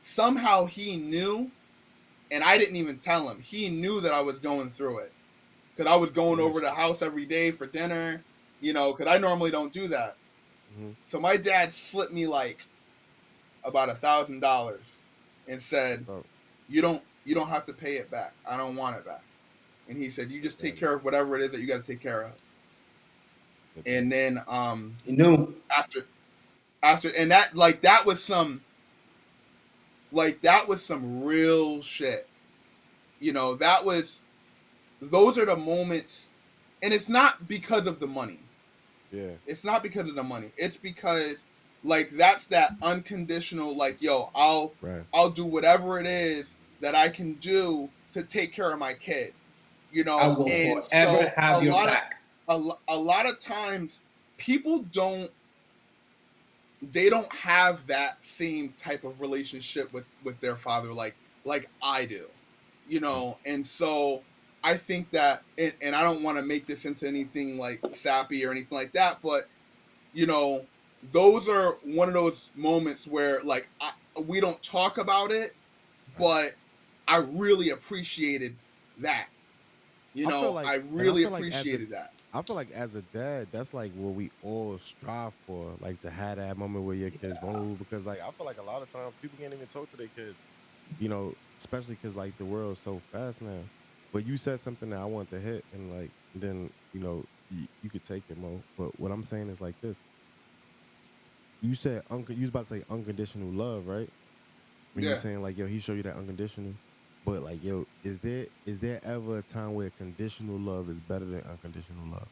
somehow he knew, and I didn't even tell him. He knew that I was going through it, because I was going over to the house every day for dinner, because I normally don't do that. Mm-hmm. So my dad slipped me like about $1,000 and said, Oh, you don't have to pay it back. I don't want it back. And he said, you just take care of whatever it is that you got to take care of. And then You knew. after and that was some real shit. Those are the moments, and it's not because of the money. yeah. It's not because of the money. It's because that's that unconditional, yo, I'll Right. I'll do whatever it is that I can do to take care of my kid. I will And forever so have your back. a lot of times people don't have that same type of relationship with their father like I do. And so I think that, and I don't want to make this into anything like sappy or anything like that, but those are one of those moments where we don't talk about it, but I really appreciated that. I feel like, I and I really feel like appreciated that. I feel like as a dad, that's like what we all strive for, like to have that moment where your kids vulnerable. Because like I feel like a lot of times people can't even talk to their kids, especially because like the world's so fast now. But you said something that I want to hit, and like then you could take it, Mo. But what I'm saying is like this: you said you was about to say unconditional love, right? When you were Yeah. saying like, yo, he showed you that unconditional. But like, yo, is there ever a time where conditional love is better than unconditional love,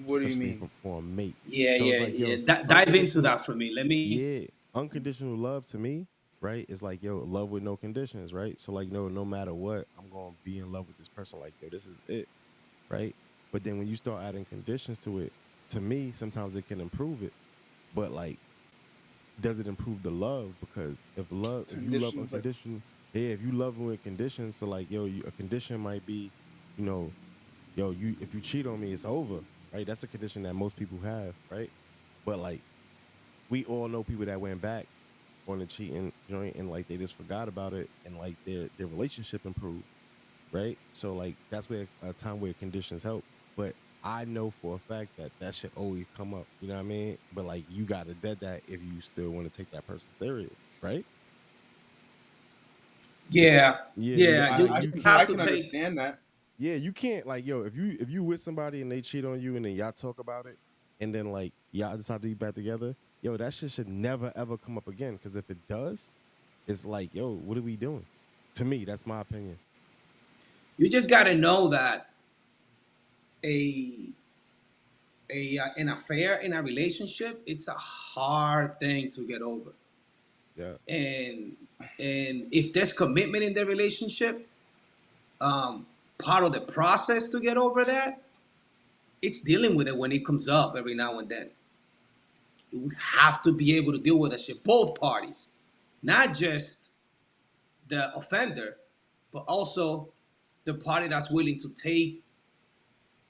What do you especially mean? for a mate? Yeah, So it's yeah, like, yeah. yo, Dive into unconditional, that for me. Let me. yeah, unconditional love to me, right? Is like, yo, love with no conditions, right? So like, no matter what, I'm gonna be in love with this person. Like, yo, this is it, right? But then when you start adding conditions to it, to me, sometimes it can improve it. But like, does it improve the love? Because if you love Conditions like unconditional, yeah, if you love with conditions, so like, yo, a condition might be, you know, yo, if you cheat on me, it's over, right? That's a condition that most people have, right? But like, we all know people that went back on the cheating joint and like they just forgot about it and like their relationship improved, right? So like that's where a time where conditions help. But I know for a fact that that should always come up. You know what I mean? But like you got to dead that if you still want to take that person serious, right? Yeah, Yeah, yeah. like You you I have can't. to can take. understand that. Yeah, you can't like yo if you with somebody and they cheat on you and then y'all talk about it and then like y'all decide to be back together, yo, that shit should never ever come up again. Because if it does, it's like yo, what are we doing? To me, that's my opinion. You just got to know that a an affair in a relationship, it's a hard thing to get over. Yeah, And if there's commitment in the relationship, um, part of the process to get over that, it's dealing with it when it comes up every now and then. You have to be able to deal with that shit, both parties, not just the offender, but also the party that's willing to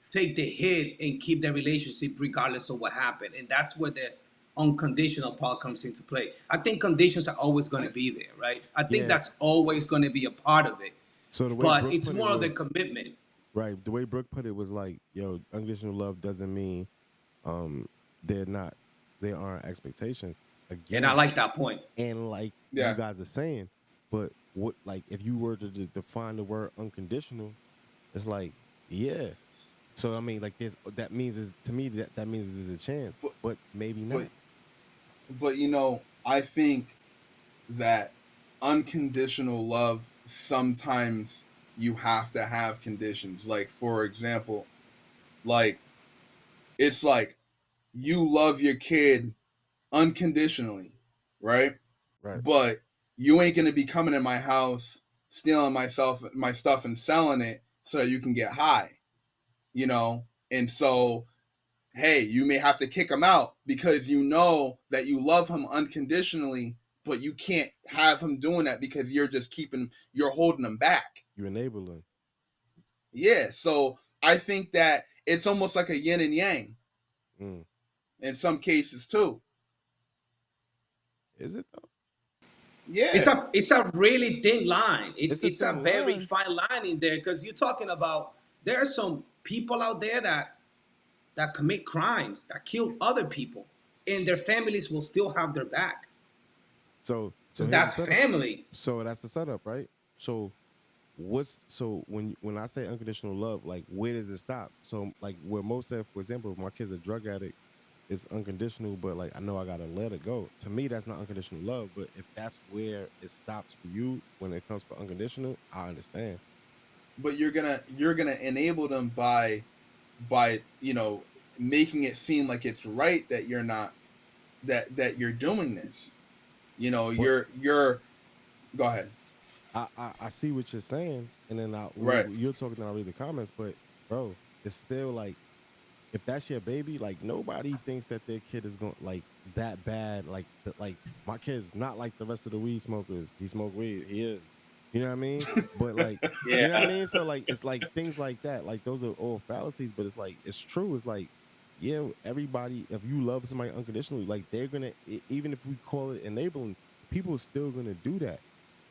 take the hit and keep the relationship regardless of what happened. And that's where the unconditional part comes into play. I think conditions are always going to be there, right? I think yeah. that's always going to be a part of it. So the way But Brooke it's put it more of the was commitment. right. The way Brooke put it was like, yo, unconditional love doesn't mean um they're not there aren't expectations And I again. like that point. And like you Yeah. guys are saying, but what like if you were to define the word unconditional, it's like yeah. So I mean, like this that means is to me that means there's a chance, But but maybe but not. but I think that unconditional love sometimes you have to have conditions. Like for example, like it's like you love your kid unconditionally, right? Right. But you ain't gonna be coming in my house stealing my stuff and selling it so that you can get high, you know? And so, hey, you may have to kick him out because you know that you love him unconditionally, but you can't have him doing that because you're holding him back. You enabling. Yeah, so I think that it's almost like a yin and yang Mm. in some cases too. Is it though? Yeah. It's a really thin line. It's a It's a thin very line. fine line in there because you're talking about there are some people out there that commit crimes, that kill other people, and their families will still have their back So because here's the that's setup. family. So that's the setup, right? So when I say unconditional love, like where does it stop? So like where most said, for example, if my kid's a drug addict, it's unconditional, but like I know I gotta let it go. To me, that's not unconditional love. But if that's where it stops for you when it comes for unconditional, I understand. But you're gonna enable them by making it seem like it's right that you're not that you're doing this. But You're go ahead. I see what you're saying, and then Right. you're talking, then I read the comments. But bro, it's still like if that's your baby, like nobody thinks that their kid is going like that bad. Like my kid's not like the rest of the weed smokers. He smoke weed. He is. You know what I mean? But like, you know what I Yeah. mean? So like, it's like things like that. Like those are all fallacies, but it's like it's true. It's like, yeah, everybody. If you love somebody unconditionally, like they're gonna even if we call it enabling, people are still gonna do that.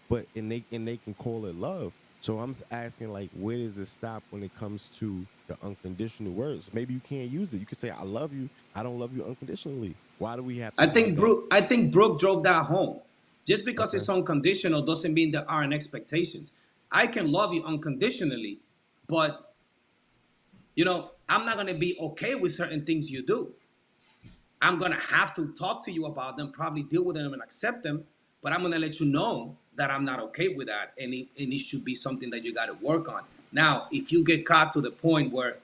But and they can call it love. So I'm asking, like, where does it stop when it comes to the unconditional words? Maybe you can't use it. You can say, "I love you." I don't love you unconditionally. Why do we have to have that? I think Brooke drove that home. Just because Okay. it's unconditional doesn't mean there aren't expectations. I can love you unconditionally, but I'm not gonna be okay with certain things you do. I'm gonna have to talk to you about them, probably deal with them and accept them, but I'm gonna let you know that I'm not okay with that, and it should be something that you got to work on. Now, if you get caught to the point where,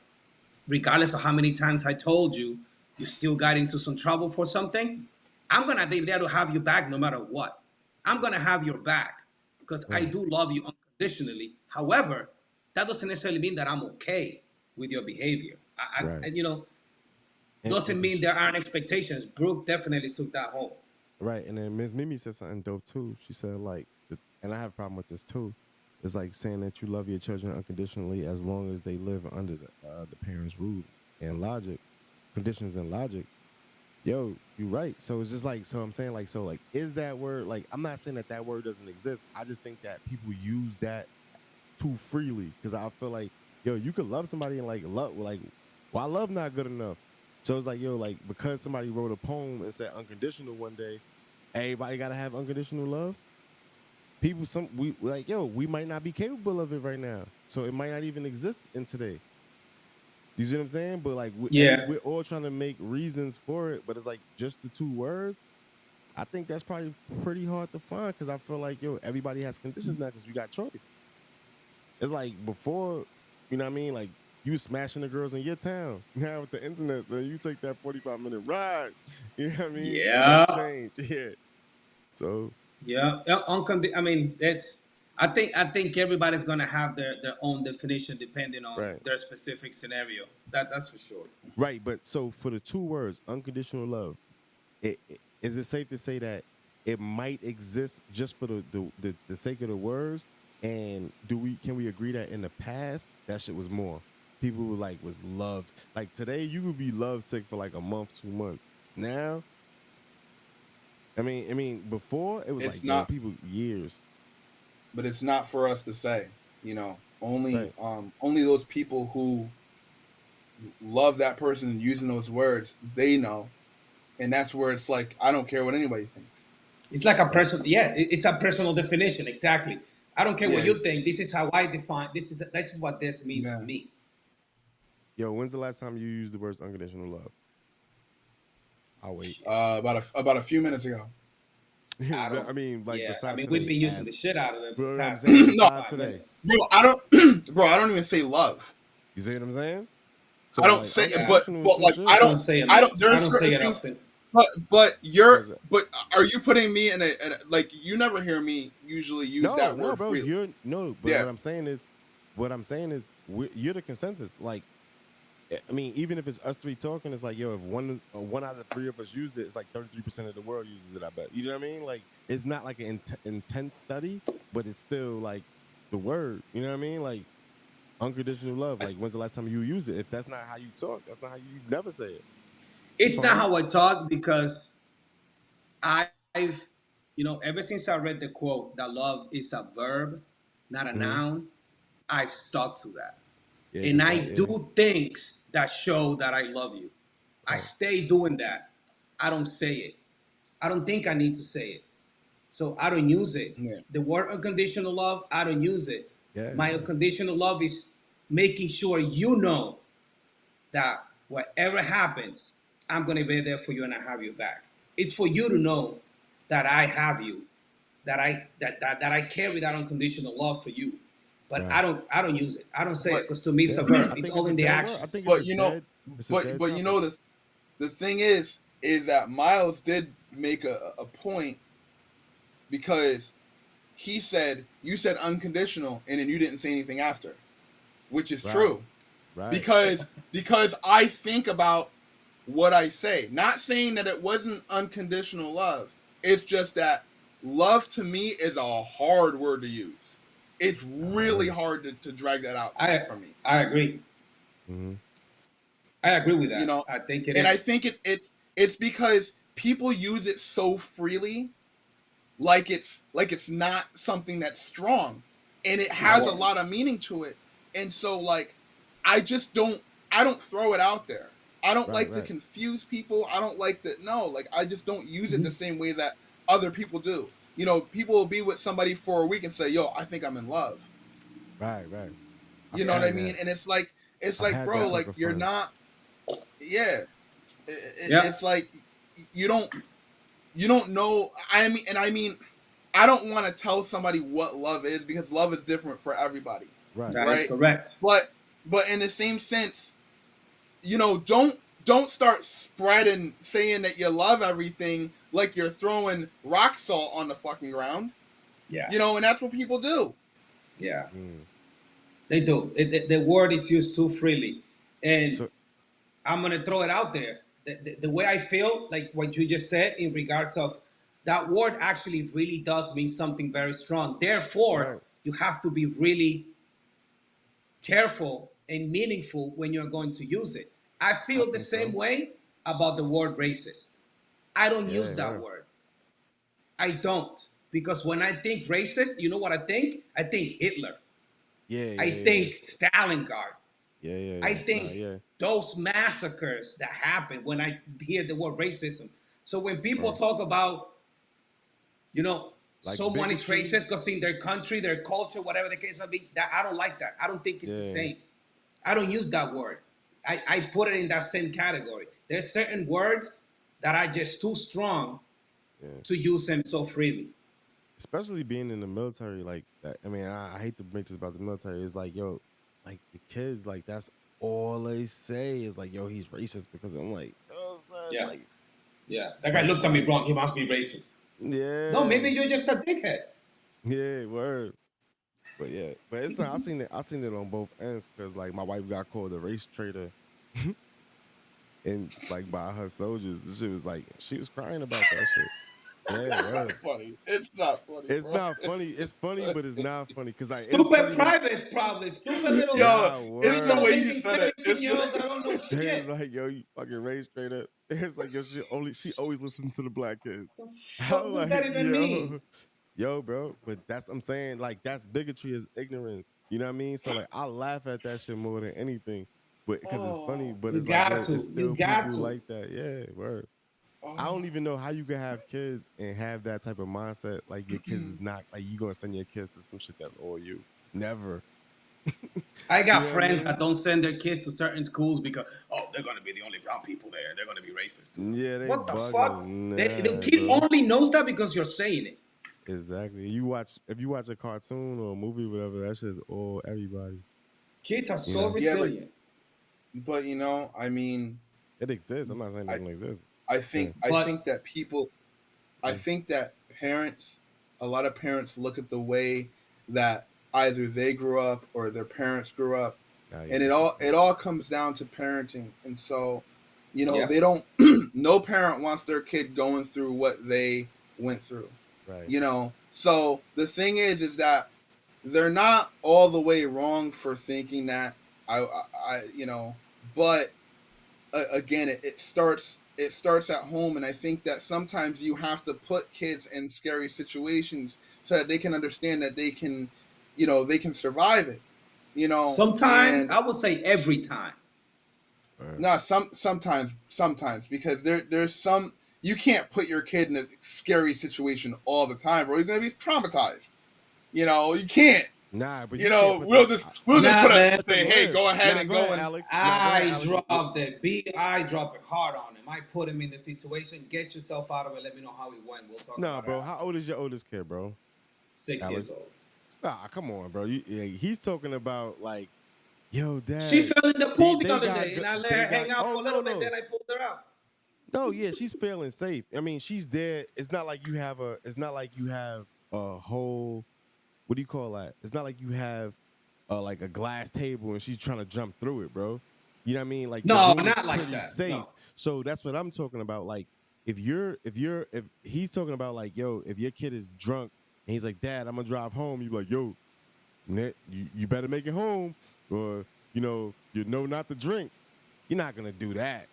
regardless of how many times I told you, you still got into some trouble for something, I'm gonna be there to have you back no matter what. I'm gonna have your back because I Right. do love you unconditionally. However, that doesn't necessarily mean that I'm okay with your behavior. Right. And Doesn't mean just there aren't expectations. Brooke definitely took that home. right. And then Miss Mimi said something dope too. She said, like, and I have a problem with this too. It's like saying that you love your children unconditionally as long as they live under the parents' rule and logic, conditions and logic. Yo, you're right. So it's just like, so I'm saying, like, so, like, is that word, like, I'm not saying that that word doesn't exist. I just think that people use that too freely because I feel like, yo, you could love somebody and, like, love, like, why love not good enough? So it's like, yo, like, because somebody wrote a poem and said unconditional one day, everybody got to have unconditional love. People, we like, yo, we might not be capable of it right now. So it might not even exist in today. You see what I'm saying? But like Yeah, we're all trying to make reasons for it, but it's like just the two words. I think that's probably pretty hard to find because I feel like, yo, everybody has conditions now because you got choice. It's like before, you know what I mean? Like you was smashing the girls in your town. Now with the internet, so you take that 45-minute ride. You know what I mean? Shit done yeah, changed. Yeah. So yeah. I mean, that's. I think everybody's gonna have their own definition depending on right. their specific scenario. That's for sure. Right. But so for the two words, unconditional love, is it safe to say that it might exist just for the sake of the words? And can we agree that in the past that shit was more? People were like was loved. Like today, you could be love sick for like a month, 2 months. Now, I mean, before it was It's like, yo, not, people years. but it's not for us to say. Only Right. only those people who love that person and using those words, they know, and that's where it's like I don't care what anybody thinks. It's like a Right. person. Yeah, it's a personal definition. Exactly. I don't care what Yeah, you think. This is how I define. This is what this means to yeah. me. Yo, when's the last time you used the words unconditional love? I'll wait. About a few minutes ago. I don't. I mean, like Yeah, I besides mean, we've today, been using the as shit out of it you for know the what I'm past saying? No, Besides 5 today. minutes. bro, I don't, bro. I don't even say love. You see what I'm saying? I So don't like say, Yeah, but unconditional is but some like shit. I don't say it. I don't. I There's don't say certain it things, often. but What is it? but are you putting me in like you never hear me usually use No, that no, word bro. freely. You're no, but Yeah, what I'm saying is, you're the consensus. Like, I mean, even if it's us three talking, it's like, yo, if one out of three of us used it, it's like 33% of the world uses it. I bet. You know what I mean? Like, it's not like an intense study, but it's still like the word. You know what I mean? Like unconditional love. I, Like, when's the last time you use it? If that's not how you talk, that's not how you never say it. It's It's not fine. how I talk because I've, ever since I read the quote that love is a verb, not a Hmm. noun, I've stuck to that. Yeah, And because I that. do Yeah. things that show that I love you. I Right. stay doing that. I don't say it. I don't think I need to say it. So I don't use it. yeah. The word unconditional love, I don't use it. Yeah. My Yeah. unconditional love is making sure you know that whatever happens, I'm going to be there for you and I have your back. It's for you to know that I have you, that I carry that unconditional love for you. But Right. I don't use it. I don't say it But because to me it's a Yeah. verb. I It's think all it's a in the dead word. I think actions. it's a but dead. It's a dead but topic. the thing is that Miles did make a point because he said you said unconditional and then you didn't say anything after, which is Right. true Right. because I think about what I say. Not saying that it wasn't unconditional love. It's just that love to me is a hard word to use. It's really hard to drag that out I from me. I agree. Mm-hmm. I agree with You that. know, I think it and I is. think it's because people use it so freely, like it's not something that's strong. and it has a Word. lot of meaning to it. And so like I just don't I don't throw it out there. I don't Right, like to right. confuse people. I don't like that. No, like I just don't use it the Mhm. same way that other people do. You know, people will be with somebody for a week and say, "Yo, I think I'm in love." Right, right. I've You know what I seen mean? that. And it's I've like, had bro, that type like of you're friend. not. Yeah, Yeah. it's like you don't know. I mean, I don't want to tell somebody what love is because love is different for everybody, Right. That is right? correct. But in the same sense, you know, don't start spreading saying that you love everything like you're throwing rock salt on the fucking ground. Yeah. You know, and that's what people do. Yeah. Mm. They do. The word is used too freely. And So I'm going to throw it out there. The way I feel, like what you just said in regards of that word actually really does mean something very strong. Therefore, right. you have to be really careful and meaningful when you're going to use it. I I feel the think same so. way about the word racist. I don't use Yeah, that word. word. I don't. Because when I think racist, you know what I think? I think Hitler. Yeah, I yeah, yeah. think Stalingrad. Yeah, yeah, I yeah. Nah, think yeah. those massacres that happen when I hear the word racism. So when people Right. talk about, you know, Like someone is bigotry. racist because in their country, their culture, whatever the case may be, that I don't like that. I don't think it's the Yeah. same. I don't use that word. I put it in that same category. There's certain words that are just too strong Yeah. to use them so freely. Especially being in the military, like that. I mean, I hate to make this about the military. It's like, yo, like the kids, like that's all they say is like, yo, he's racist because I'm like, oh, son, Yeah, like, yeah. That guy but looked at me like, wrong. He must be racist. No, yeah, maybe you're just a dickhead. yeah, word. But yeah, but it's I seen it on both ends because like my wife got called a race traitor, and like by her soldiers, she was like she was crying about that shit. Yeah, It's not word. funny. It's not funny, It's bro. not funny. It's funny, but it's not funny because like it's Stupid funny when privates, probably. Stupid little Yo, nah it's the freedom way word. you thinking said it. 17-year-olds that don't know It's shit. like yo, you fucking race traitor. It's like yo, she always listens to the black kids. The fuck I'm does that like even mean? yo, bro. But that's I'm saying like that's bigotry is ignorance. You know what I mean? So like I laugh at that shit more than anything, but because it's funny. Oh, But You it's like got yo, it's to. You still got people to. like that. Yeah, word. I oh. don't even know how you can have kids and have that type of mindset. Like your kids is not like you gonna send your kids to some shit that's all you. Never. I You got know what I friends mean? that don't send their kids to certain schools because, oh, they're going to be the only brown people there. They're going to be racist too. Yeah, they What the fuck? bugging. The Nah, kid bro. only knows that because you're saying it. Exactly. You watch if you watch a cartoon or a movie, whatever, that's just all everybody. Kids are You so know, Yeah, resilient. but you know, I mean, it exists. I'm not saying it I doesn't exist. Yeah. I But think that people I Mm. think that parents, a lot of parents look at the way that either they grew up or their parents grew up, Nah, yeah, and that's a it fact. all comes down to parenting. And so, you know, yeah, they don't. No parent wants their kid going through what they went through. Right. You know, so the thing is that they're not all the way wrong for thinking that. You know, but again, it starts at home, and I think that sometimes you have to put kids in scary situations so that they can understand that they can, you know, they can survive it, you know, sometimes, and I would say every time. Right. not sometimes because there's some you can't put your kid in a scary situation all the time, bro. He's gonna be traumatized. You know, you can't. Nah, but You you can't know, put them. we'll just Nah, put a man. Put them say, hey, where? go ahead Nah, and go ahead, go and Alex. Nah, go ahead, I Alex. dropped it. I drop it hard on him. I put him in the situation. Get yourself out of it. Let me know how it went. We'll talk Nah, about it bro. How after. old is your oldest kid, bro? 6 years Alex. old. Nah, come on, bro. He's talking about like, yo, She dad. fell in the pool the They other got day, and I let they her got. hang out Oh for a no little bit. no Then I pulled her out. no. Yeah, she's feeling safe. I mean, she's there. It's not like you have a. It's not like you have a whole. What do you call that? It's not like you have like a glass table and she's trying to jump through it, bro. You know what I mean? Like your No, daughter's not like pretty that. safe. No. So that's what I'm talking about. Like if he's talking about like, yo, if your kid is drunk and he's like, Dad, I'm gonna drive home, you like, yo, you better make it home, or you know not to drink. You're not gonna do that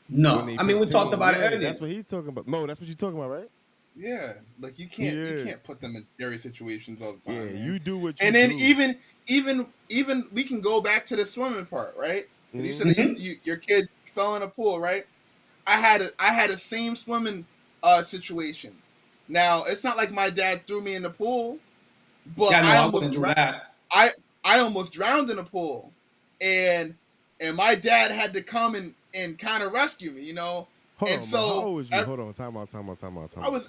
when No. they I mean, we talked 15. about it Yeah, earlier. that's what he's talking about. Mo, that's what you're talking about, right? Yeah, like you Yeah. can't put them in scary situations all the Yeah, time, man. you do what you And then do. even we can go back to the swimming part, right? Because you said that Mhm. your kid fell in a pool, right? I had a same swimming situation. Now it's not like my dad threw me in the pool, but Yeah, no, I wouldn't do that. I I almost drowned in a pool, and my dad had to come and kind of rescue me, you know. Hold And on, Mo. How so old was you? Hold on. Time out. Time out. Time out. Time out. Time out.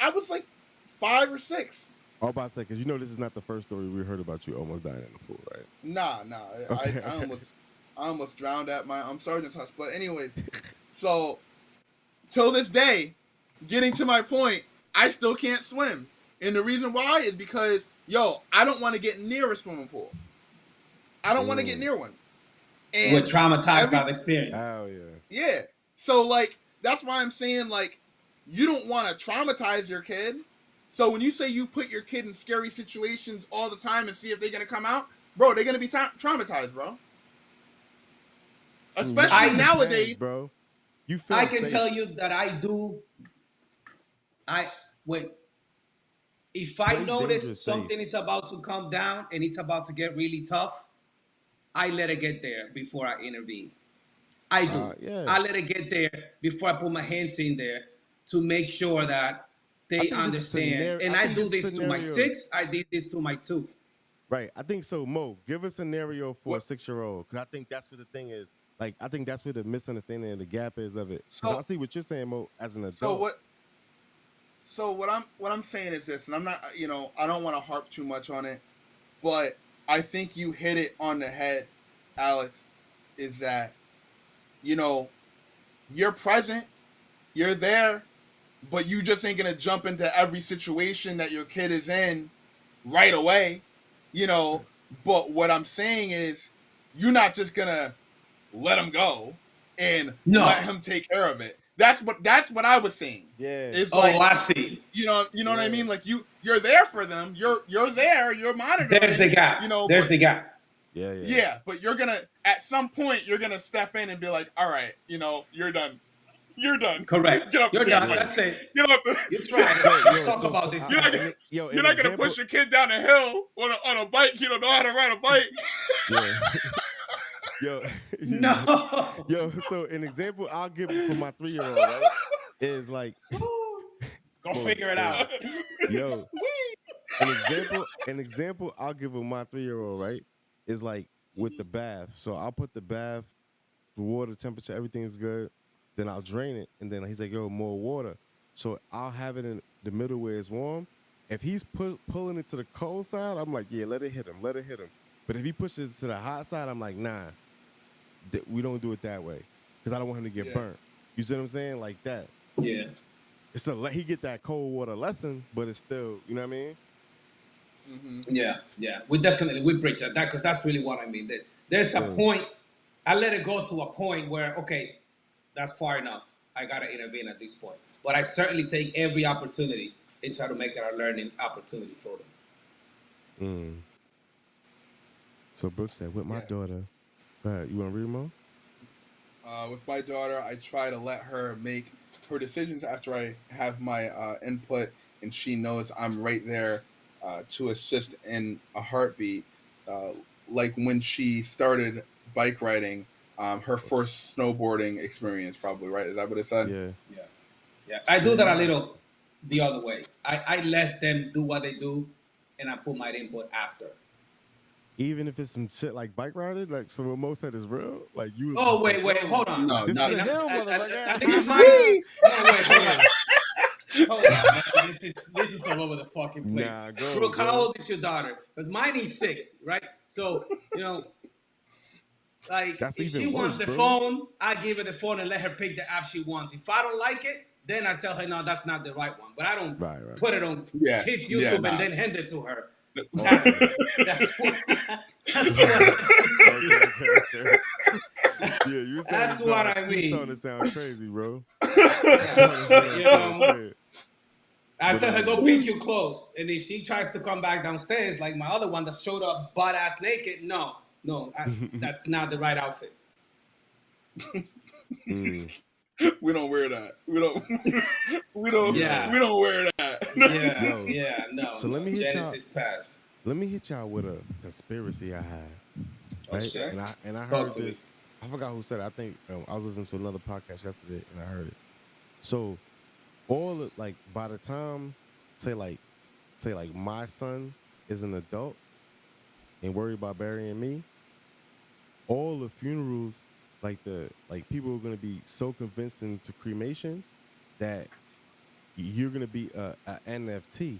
I was like 5 or 6. All about to say, because you know this is not the first story we heard about you almost dying in the pool, right? Nah. Okay. I almost drowned at my sergeant's house. But anyways, so till this day, getting to my point, I still can't swim. And the reason why is because, I don't want to get near a swimming pool. I don't want to get near one. You were And traumatized every by the experience. Oh yeah. yeah. So like that's why I'm saying like you don't want to traumatize your kid. So when you say you put your kid in scary situations all the time and see if they're gonna come out, bro, they're gonna be traumatized, bro. Especially nowadays, bro. You feel I can safe. tell you that I do. I when if I Play notice dangerous something safe. is about to come down and it's about to get really tough, I let it get there before I intervene. I do. Yeah. I let it get there before I put my hands in there to make sure that I they think this is understand. scenario. And I I think do this this to my scenario. 6. I did this to my 2. Right. I think so, Mo. Give a scenario for a what 6-year-old, because I think that's what the thing is. Like, I think that's where the misunderstanding and the gap is of it. Because I so see what you're saying, Mo, as an so adult. what what I'm saying is this, and I'm not, I don't want to harp too much on it, but I think you hit it on the head, Alex, is that, you know, you're present, you're there, but you just ain't gonna jump into every situation that your kid is in right away, you know. But what I'm saying is, you're not just gonna let him go and let No. him take care of it. That's what I was saying. Yeah. Is Oh, like, I see. you know what I Yeah. mean? Like you're there for them. You're there. You're There's the monitoring. gap. There's But the gap. Yeah. Yeah. yeah, but you're gonna at some point you're gonna step in and be like, all right, you're done. You're done. Correct. Get off the You're damn done. bike. Yeah. That's it. Get off the. You tried it. So, Let's yo, talk so, about this You're not now. gonna. an You're not gonna example. push your kid down a hill on a bike. You don't know how to ride a bike. Yeah. Yo, No. yo. So, an example I'll give for my 3-year-old, right, is like, Go Mo is figure it crazy. out. Yo, an example I'll give with my 3-year-old, right, is like with the bath. So I'll put the bath, the water temperature, everything's good. Then I'll drain it, and then he's like, "Yo, more water." So I'll have it in the middle where it's warm. If he's pulling it to the cold side, I'm like, "Yeah, let it hit him, let it hit him." But if he pushes it to the hot side, I'm like, "Nah, we don't do it that way," because I don't want him to get Yeah. burnt. You see what I'm saying? Like that. Yeah. It's a let he get that cold water lesson, but it's still, you know what I mean? Yeah. Yeah. We bridge that because that's really what I mean. There's a Yeah. point. I let it go to a point where okay, that's far enough. I gotta intervene at this point. But I certainly take every opportunity and try to make it a learning opportunity for them. Mm. So Brooke said, with my Yeah. daughter, you want to read more? With my daughter, I try to let her make her decisions after I have my input, and she knows I'm right there to assist in a heartbeat. Uh, like when she started bike riding, her first snowboarding experience, probably, right? Is that what it said? Yeah. Yeah. Yeah. I do Yeah, that a you right. little the other way. I let them do what they do and I put my input after. Even if it's some shit like bike riding, like some what Mo said is real, like you was Oh just like, wait, hold on. No, this is not. a hill, This is motherfucker. my no wait, hold on. Hold on, man. This is all over the fucking place. Nah, go, Brooke, how bro. old is your daughter? Because mine is 6, right? So, like That's if she even wants worse, the bro. phone, I give her the phone and let her pick the app she wants. If I don't like it, then I tell her no, that's not the right one. But I don't Right, right. put it on Yeah, kids yeah, YouTube and nah. then hand it to her. Okay. That's what that's what Okay. Yeah, you starting to that's what sound, I you starting to mean. sound crazy, bro. Yeah. You know, I But tell her go pick your clothes, and if she tries to come back downstairs like my other one that showed up butt ass naked, no, that's not the right outfit. mm. We don't wear that. We don't. We don't. Yeah. We don't wear that. Yeah, Yo, yeah, no, so no. let me hit y'all. Genesis pass. Let me hit y'all with a conspiracy I had. Oh Right, shit. and I Talk heard to me. this. I forgot who said it. I think I was listening to another podcast yesterday, and I heard it. So all of, like by the time say like my son is an adult and worried about burying me, all the funerals like people are gonna be so convincing to cremation that you're gonna be a NFT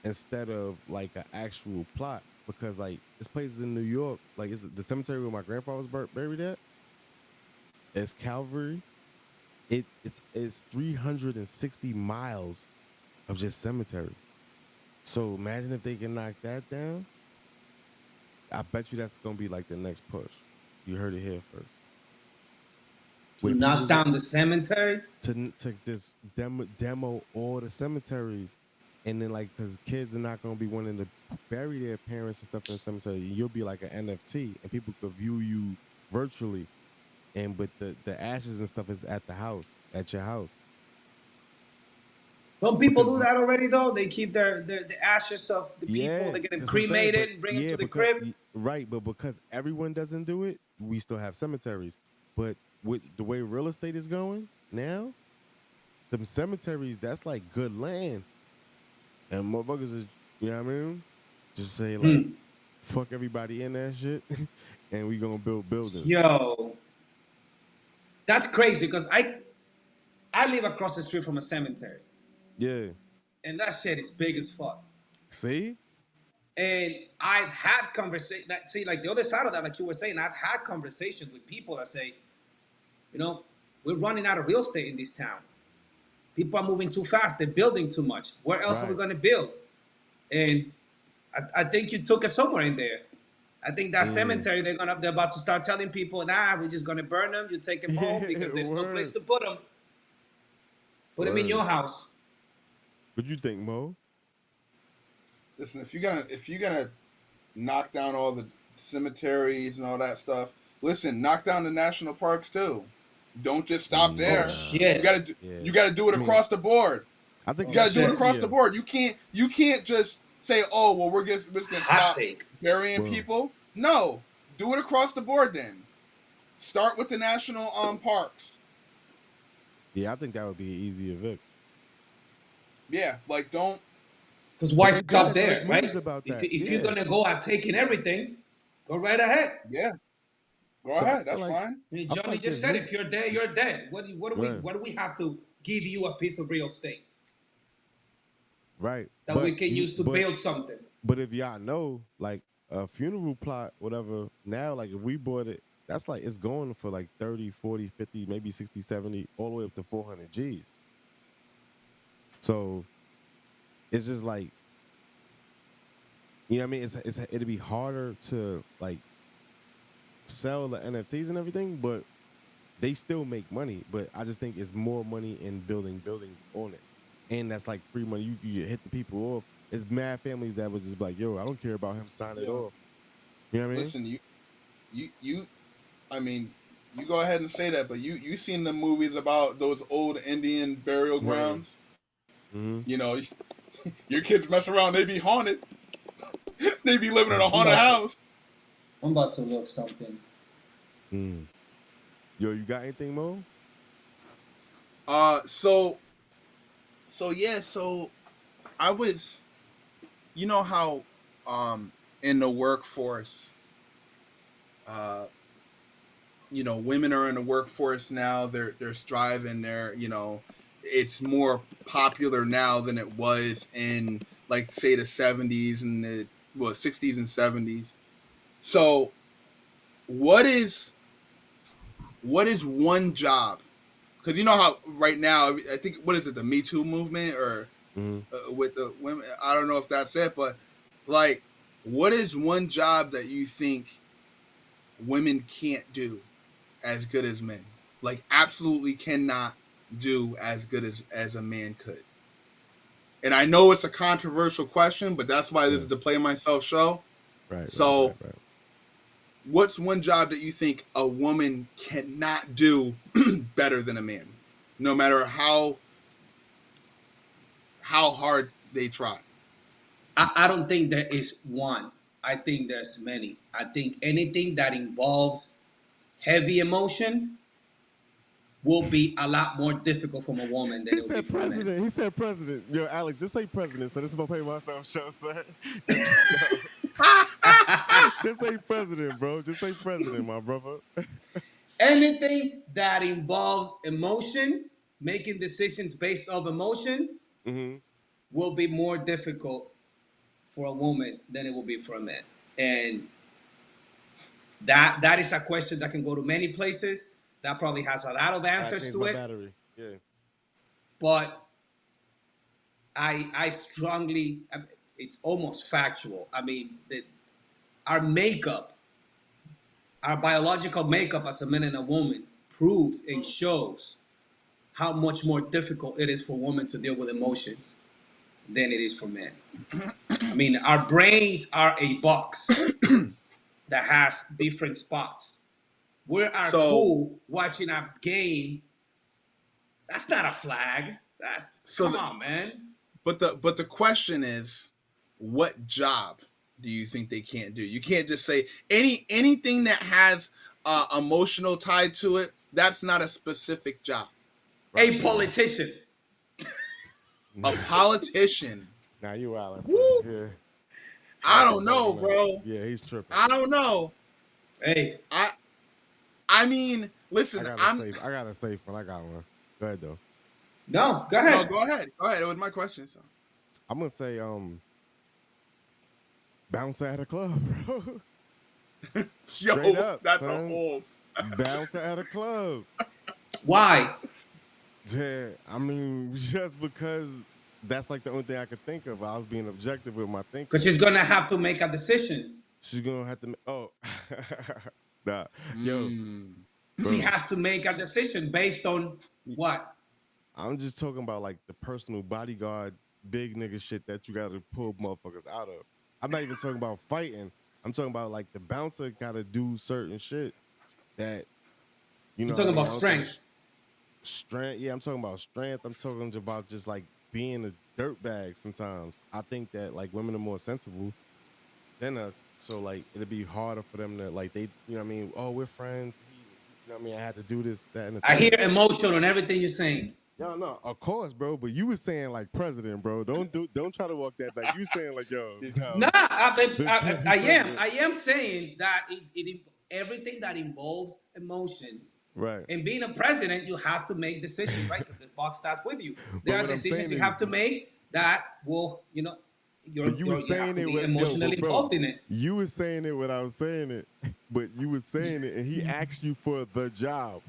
instead of like an actual plot because like this place is in New York, like it's the cemetery where my grandfather was buried at. It's Calvary. It's 360 miles of just cemetery. So imagine if they can knock that down. I bet you that's gonna be like the next push. You heard it here first. To Where knock people go down the cemetery. to just demo all the cemeteries, and then like because kids are not gonna be wanting to bury their parents and stuff in the cemetery. You'll be like an NFT, and people could view you virtually, and but the ashes and stuff is at the house, at your house. Don't people Because do that already though? They keep the ashes of the people, yeah, they get them that's what I'm saying. But cremated and bring them yeah, to the because crib. right, but because everyone doesn't do it, we still have cemeteries. But with the way real estate is going now, them cemeteries, that's like good land. And motherfuckers is, you know what I mean? Just say like, Hmm. fuck everybody in that shit, and we gonna build buildings. Yo, that's crazy because I live across the street from a cemetery, Yeah. and that shit is big as fuck. See? And I've had conversation. See, like the other side of that, like you were saying, I've had conversations with people that say, you know, we're running out of real estate in this town. People are moving too fast. They're building too much. Where else are we Right. going to build? And I think you took it somewhere in there. I think that Mm. cemetery they're about to start telling people, nah, we're just gonna burn them. You take them home Yeah. because there's no place Word. to put them. Put them in your Word. house. What you think, Mo? Listen, if you're gonna knock down all the cemeteries and all that stuff, listen, knock down the national parks too. Don't just stop Oh there. Nah. You shit. gotta do, Yeah. you gotta do it I mean, across the board. I think You Oh gotta it's do it shit. across the easier. board. You can't just say, oh well, we're just gonna Hot stop take. burying Well, people. No, do it across the board then. Start with the national parks. yeah, I think that would be an easy evict. Yeah, like don't. Because But why they did stop have nice there, movies right? about If, that. if you're Yeah. gonna go at taking everything, go right ahead. Yeah, go So I ahead. feel That's like fine. I mean, I feel Johnny like just there's said, movie. if you're dead, you're dead. Right. What do we have to give you a piece of real estate Right. that we can use to build something? But if y'all know, like a funeral plot, whatever, now, like if we bought it, that's like it's going for like 30, 40, 50, maybe 60, 70, all the way up to 400 G's. So it's just like, you know what I mean? It'd be harder to like sell the NFTs and everything, but they still make money. But I just think it's more money in building buildings on it. And that's like free money. You hit the people off. It's mad families that was just like, yo, I don't care about him signing it Yo, off. You know what I mean? listen, you. I mean, you go ahead and say that, but you seen the movies about those old Indian burial Right. grounds? Mm-hmm. You know, your kids mess around, they be haunted. They be living in a I'm haunted about to, house. I'm about to look something. Mm. Yo, you got anything, Mo? So yeah, so I was, you know how, in the workforce, uh, women are in the workforce now. They're striving. It's more popular now than it was in like say the 70s and the 60s and 70s. So what is one job? Because you know how right now I think what is it, the Me Too movement or Mm-hmm. with the women? I don't know if that's it, but like, what is one job that you think women can't do as good as men? Like, absolutely cannot do as good as a man could. And I know it's a controversial question, but that's why this Yeah. is the Play Myself show. Right, right, right, So, right. what's one job that you think a woman cannot do better than a man? no matter how hard they try. I don't think there is one. I think there's many. I think anything that involves heavy emotion will be a lot more difficult from a woman than He it will be said from men. president. He said president. Yo, Alex, just say president. So this is my pay myself show, sir. Just say president, bro. Just say president, my brother. Anything that involves emotion, making decisions based off emotion, Mm-hmm. will be more difficult for a woman than it will be for a man. And that is a question that can go to many places. That probably has a lot of I answers changed to my it. battery. Yeah. But I strongly, it's almost factual. I mean, our makeup, our biological makeup as a man and a woman proves and shows how much more difficult it is for women to deal with emotions than it is for men. I mean, our brains are a box that has different spots. We are So cool watching a game. That's not a flag. so Come the, on, man. but the question is, what job do you think they can't do? You can't just say anything that has emotional tied to it. That's not a specific job. A politician. A politician. Now you Alex. Woo! Yeah. I don't know, bro. Yeah, he's tripping. I don't know. Hey, I mean, listen, I got a safe one. I got one. Go ahead though. no, go no, ahead. go ahead. Go ahead. It was my question. So. I'm gonna say bounce at a club, bro. Straight up, that's son. a whole. Bounce at a club. Why? Yeah, I mean, just because that's like the only thing I could think of. I was being objective with my thinking. Because she's gonna have to make a decision. She's gonna have to. Nah, yo, She has to make a decision based on what? I'm just talking about like the personal bodyguard, big nigga shit that you gotta pull motherfuckers out of. I'm not even talking about fighting. I'm talking about like the bouncer gotta do certain shit that you know. You're talking about strength. Strength, yeah. I'm talking about strength. I'm talking about just like being a dirtbag. Sometimes I think that like women are more sensible than us, so like it'd be harder for them to like they, you know what I mean? Oh, we're friends. You know what I mean? I had to do this, that, and the I third. hear emotion on everything you're saying. No, of course, bro. But you was saying like president, bro. Don't try to walk that back. You saying like yo, no. Nah, I am saying that everything that involves emotion. Right. And being a president, you have to make decisions, right? Because the box starts with you. There are what I'm decisions saying you have to make that will, you know, you were you saying have to it be with emotionally bro, involved in it. You was saying it without saying it, but you was saying it, and he asked you for the job.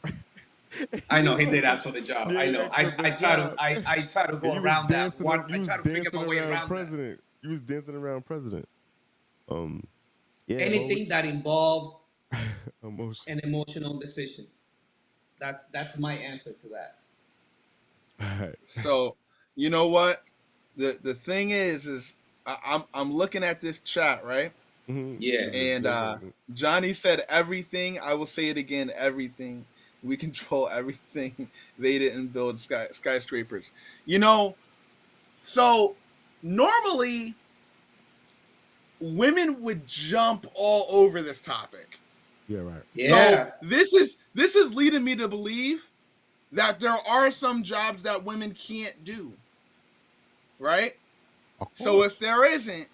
I know he did ask for the job. Yeah, I know. I try to go around that one. I try to figure my way around president. You was dancing around president. Yeah. Anything that involves emotion. an emotional decision. That's my answer to that. All right. So, you know what? The thing is I'm looking at this chat, right? Mm-hmm. Yeah. And Johnny said everything. I will say it again. Everything. We control everything. They didn't build skyscrapers. You know, so normally women would jump all over this topic. Yeah, right. Yeah. So this is leading me to believe that there are some jobs that women can't do. Right? So if there isn't,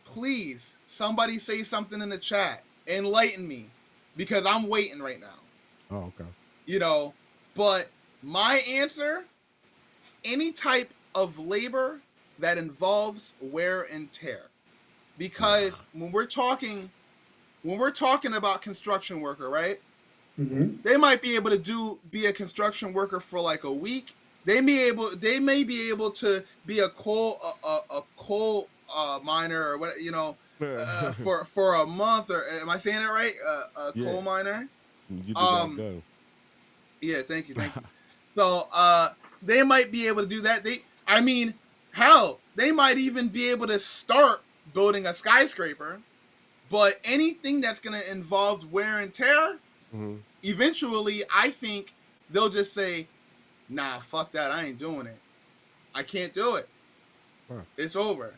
please somebody say something in the chat. Enlighten me, because I'm waiting right now. Oh, okay. You know, but my answer, any type of labor that involves wear and tear. Because when we're talking about construction worker, right? Mm-hmm. They might be able to be a construction worker for like a week. They may be able to be a coal miner or what, you know, for a month, or am I saying it right? Coal miner. You did that go. Yeah, thank you. So they might be able to do that. Hell, they might even be able to start building a skyscraper. But anything that's going to involve wear and tear, eventually, I think they'll just say, nah, fuck that. I ain't doing it. I can't do it. Huh. It's over.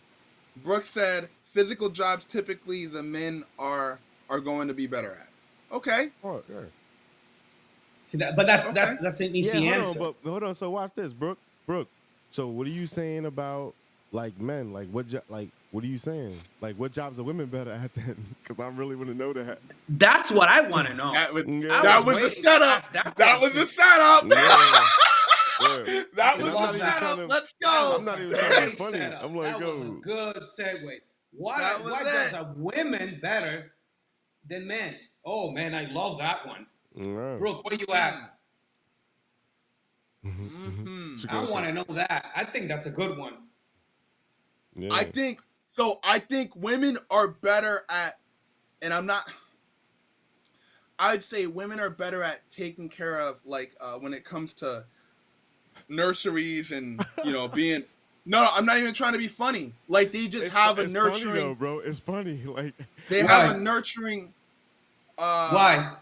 Brooke said physical jobs typically the men are going to be better at. Okay. Oh, yeah. See that, but that's Okay. that's an Yeah, easy hold answer. on, but hold on. So watch this, Brooke. Brooke. So what are you saying about like men? Like what are you saying? Like what jobs are women better at then? Because I really want to know that. That's what I want to know. Yeah. I That was was a waiting to setup. ask that That was question. a setup. Yeah. Yeah. That And was I'm not a even trying setup. to. Let's That go. I'm was not a even trying to be great funny. setup. I'm like, That was a yo. good segue. Why That was why it. jobs are women better than men? Oh man, I love that one. Yeah. Brooke, where you at? Mm-hmm. She I goes, want to know that. I think that's a good one. I yeah. think so. I think women are better at, and I'm not. I'd say women are better at taking care of like when it comes to nurseries and being. No, I'm not even trying to be funny. Like they just have a It's funny though, nurturing. bro. It's funny. Like, They have a Why? nurturing. Why?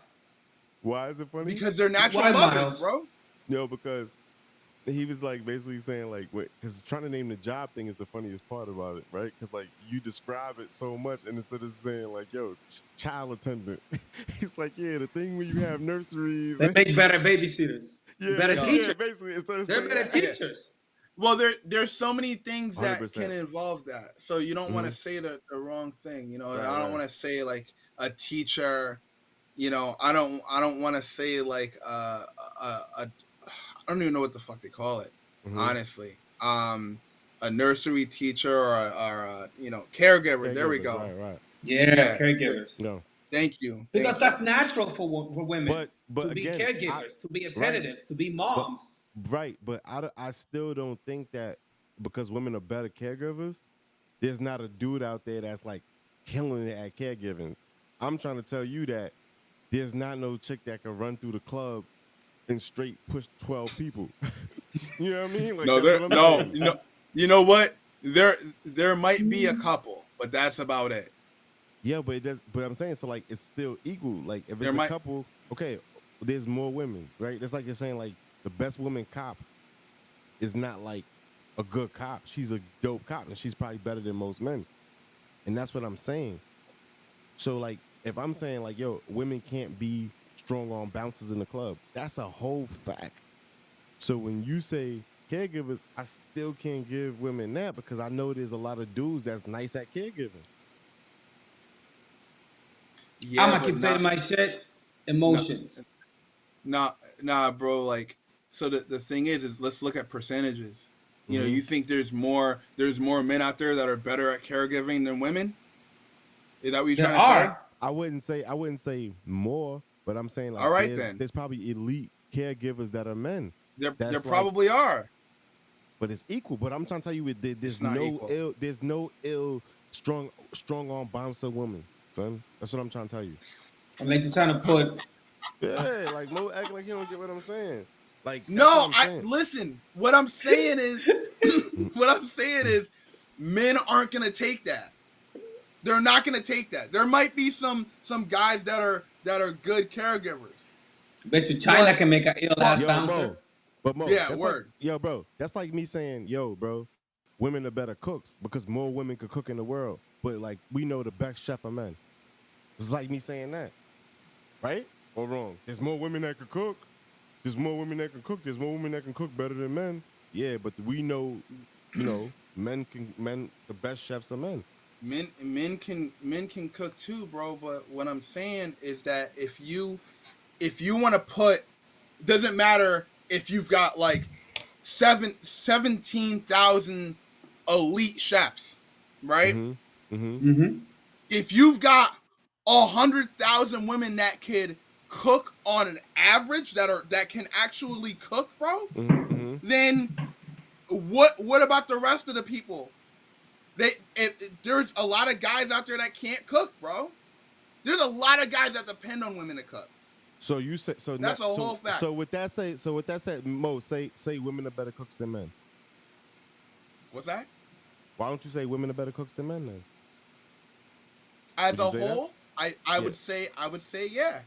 why is it funny? Because they're natural Why, mothers, Miles? bro. No, because he was like basically saying like, because trying to name the job thing is the funniest part about it, right? Because like you describe it so much, and instead of saying like, "Yo, child attendant," he's like, "Yeah, the thing where you have nurseries." They make better babysitters, Yeah, better Yo. yeah, teachers. basically instead of They're saying, better Yeah. teachers. Well, there's so many things that 100%. can involve that. So you don't want to Mhm. say the wrong thing. Right, I don't right. want to say like a teacher. I don't want to say like I don't even know what the fuck they call it. Mhm. Honestly, a nursery teacher or a caregiver. There we Caregivers, go. right. Yeah, Yeah. caregivers. No, Thank you. Because Thank you. that's natural for women but to be again, caregivers, to be right, attentive, to be but moms. but I still don't think that because women are better caregivers, there's not a dude out there that's like killing it at caregiving. I'm trying to tell you that there's not no chick that can run through the club and straight push 12 people. You know what I mean? Like No, that's there what I'm no. saying. You know what? There might be a couple, but that's about it. Yeah, but it does. But I'm saying so like it's still equal. Like if There it's a might. couple, okay, there's more women, right? That's like you're saying like the best woman cop is not like a good cop. She's a dope cop, and she's probably better than most men. And that's what I'm saying. So like if I'm saying like yo, women can't be strong on bouncers in the club, that's a whole fact. So when you say caregivers, I still can't give women that because I know there's a lot of dudes that's nice at caregiving. I'm Yeah, gonna but keep saying not. my shit. Not. Emotions. Nah, bro. Like, so the thing is let's look at percentages. Hmm. You think there's more men out there that are better at caregiving than women? Is that what you're There trying to say? are. I wouldn't say more, but I'm saying All like right there's then. there's probably elite caregivers that are men. There That's like, probably are. but it's equal. But I'm trying to tell you, It's not equal. there's no ill strong on bouncer woman, son. That's what I'm trying to tell you. I'm like just trying to put. Yeah, like Mo acting like you don't get what I'm saying. Like that's what No, I'm I saying. listen. What I'm saying is, Mhm. what I'm saying is, men aren't gonna take that. They're not gonna take that. There might be some guys that are good caregivers, Bet you China but can make an ill ass but Yo, bouncer. bro. But Mo, yeah, that's like word. yo, bro. That's like me saying, yo, bro, women are better cooks because more women could cook in the world. But like we know the best chef are men. It's like me saying that, right? Or wrong? There's more women that can cook. There's more women that can cook. There's more women that can cook better than men. Yeah, but we know, men. The best chefs are men. Men can cook too, bro. But what I'm saying is that if you want to put, doesn't matter if you've got like 17,000 elite chefs, right? Mm-hmm. Mm-hmm. Mm-hmm. If you've got 100,000 women that could cook on an average that can actually cook, bro, Mm-hmm. then what about the rest of the people? There's a lot of guys out there that can't cook, bro. There's a lot of guys that depend on women to cook. So you say so That's not a whole fact. so with that said, Mo, say women are better cooks than men. What's that? Why don't you say women are better cooks than men then? As Would a you say that? whole, I Yeah. would say yeah.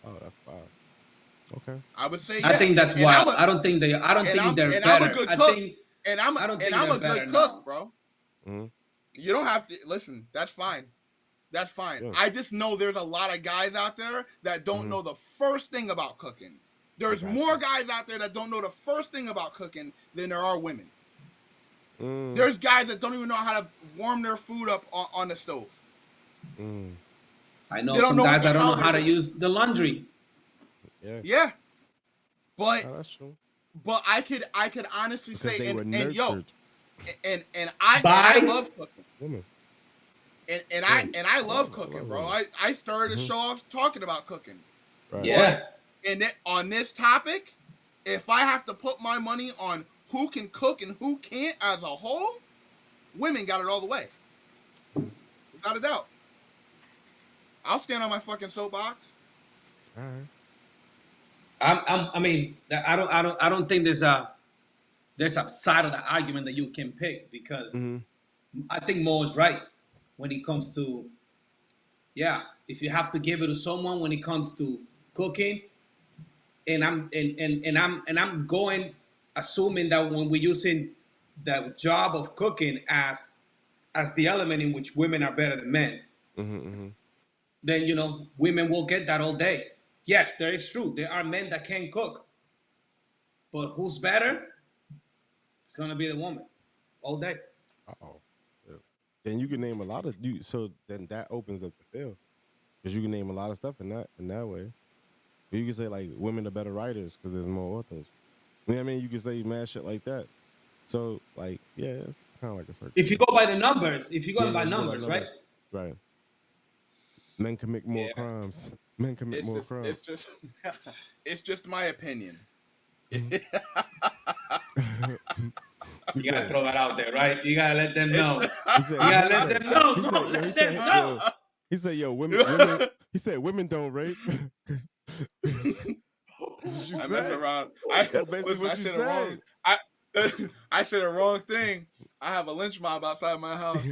Oh, that's fine. Okay. I would say I yeah. think that's And wild. I don't think they're I'm a better. good I cook. think And I'm I don't think a they're good better cook, now. bro. Mm-hmm. You don't have to listen. That's fine. That's fine. Yeah. I just know there's a lot of guys out there that don't Mm-hmm. know the first thing about cooking. I There's got more you. guys out there that don't know the first thing about cooking than there are women. Mm. There's guys that don't even know how to warm their food up on the stove. Mm. I know They don't some know what guys the that don't hell know how they're to doing. use the laundry. Yeah. Yeah, but Oh, that's true. I could honestly Because say they were and yo nurtured. and I Bye. love cooking. Women. And Yeah. I love I cooking, love bro. women. I started the Mhm. show off talking about cooking. Right. Yeah. But on this topic, if I have to put my money on who can cook and who can't as a whole, women got it all the way. Without a doubt. I'll stand on my fucking soapbox. All right. I mean, I don't think there's a side of the argument that you can pick because Mm-hmm. I think Mo is right when it comes to, yeah, if you have to give it to someone when it comes to cooking, and I'm going assuming that when we're using the job of cooking as the element in which women are better than men, Mm-hmm. Mm-hmm. then women will get that all day. Yes, there is true. There are men that can cook, but who's better? It's gonna be the woman all day. Uh-oh. Yeah. Then you can name a lot of you. So then that opens up the field because you can name a lot of stuff in that way. But you can say like women are better writers because there's more authors. You know what I mean? You can say mad shit like that. So like yeah, it's kind of like a circle. If you go by the numbers, if you go Yeah, by you go by numbers, right? Right. Men commit more Yeah. crimes. Men commit more crimes. It's just my opinion. You gotta throw that out there, right? You gotta let them know. He said, You gotta let them know. No, let them know. He said, "Yo, women." He said, "Women don't rape." That's what you I said. mess around. That's basically listen, what I you said said. the wrong. I said the wrong thing. I have a lynch mob outside my house.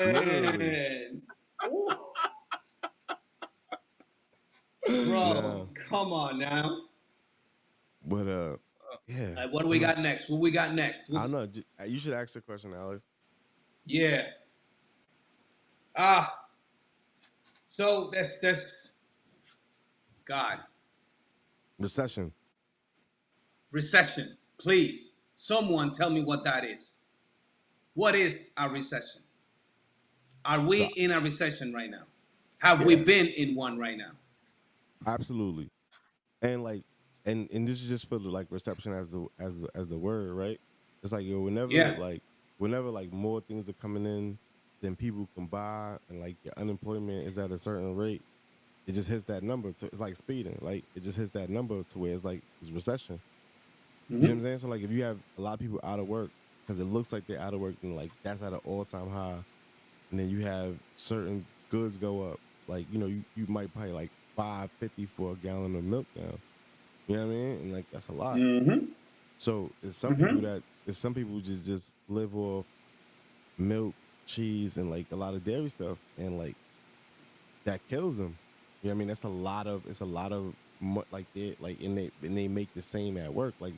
Man. Bro, Nah. come on now. But yeah. Like, what do we got next? What we got next? I don't know. You should ask the question, Alex. Yeah. So there's God. Recession. Recession. Please, someone tell me what that is. What is a recession? Are we in a recession right now? Have we been in one right now? Absolutely. And like, and this is just for the like reception as the word, right? It's like yo, whenever like more things are coming in than people can buy, and like your unemployment is at a certain rate, it just hits that number. It's like speeding, like it just hits that number to where it's like it's recession. You know what I'm saying? So like if you have a lot of people out of work because it looks like they're out of work, and like that's at an all-time high, and then you have certain goods go up, like you might pay like $5.50 for a gallon of milk now. You know what I mean? And like that's a lot. Mm-hmm. So there's some people who just live off milk, cheese, and like a lot of dairy stuff, and like that kills them. You know what I mean? It's a lot of like they make the same at work. Like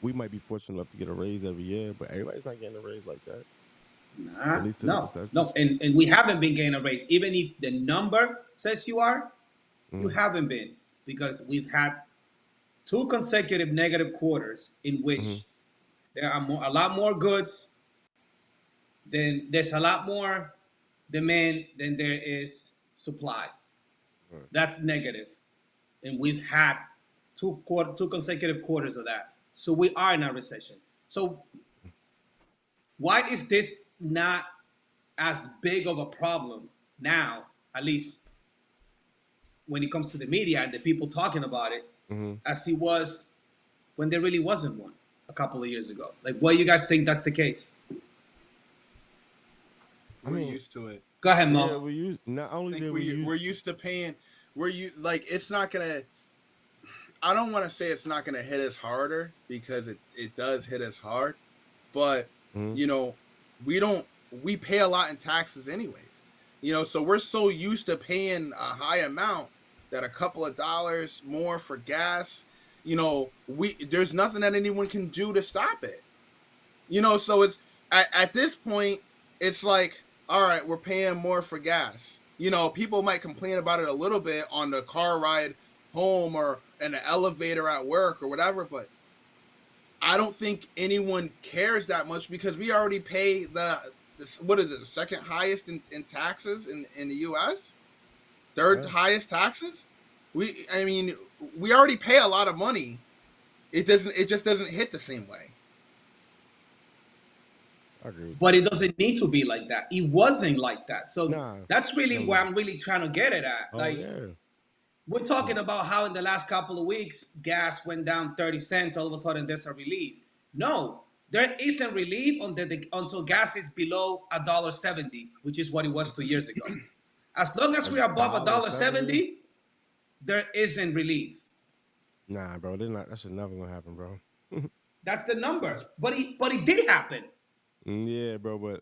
we might be fortunate enough to get a raise every year, but everybody's not getting a raise like that. Nah, At least no, and we haven't been getting a raise. Even if the number says you are, you haven't been, because we've had 2 consecutive negative quarters in which there are a lot more goods. Then there's a lot more demand than there is supply. Right. That's negative, and we've had 2 consecutive quarters of that. So we are in a recession. So why is this not as big of a problem now, at least when it comes to the media and the people talking about it, as it was when there really wasn't one a couple of years ago? Like, why you guys think that's the case? We're used to it. Go ahead, Mo. Yeah, we're used to paying. It's not gonna. I don't want to say it's not gonna hit us harder, because it does hit us hard, but we pay a lot in taxes anyways. So we're so used to paying a high amount that a couple of dollars more for gas, there's nothing that anyone can do to stop it. So it's at this point, it's like, all right, we're paying more for gas. People might complain about it a little bit on the car ride home or in the elevator at work or whatever, but I don't think anyone cares that much because we already pay what is it, the second highest in taxes in the U.S., third Yeah, highest taxes. I mean, we already pay a lot of money. It just doesn't hit the same way. I agree with But that. it doesn't need to be like that. It wasn't like that. So Nah, that's really never where mind. I'm really trying to get it at. Oh Like, yeah, we're talking about how in the last couple of weeks gas went down 30 cents. All of a sudden, there's a relief. No, there isn't relief until gas is below $1.70, which is what it was 2 years ago. As long as a we're above dollar seventy. $1.70, there isn't relief. Nah, bro, they're not. That shit never gonna happen, bro. That's the number. But it did happen. Yeah, bro, but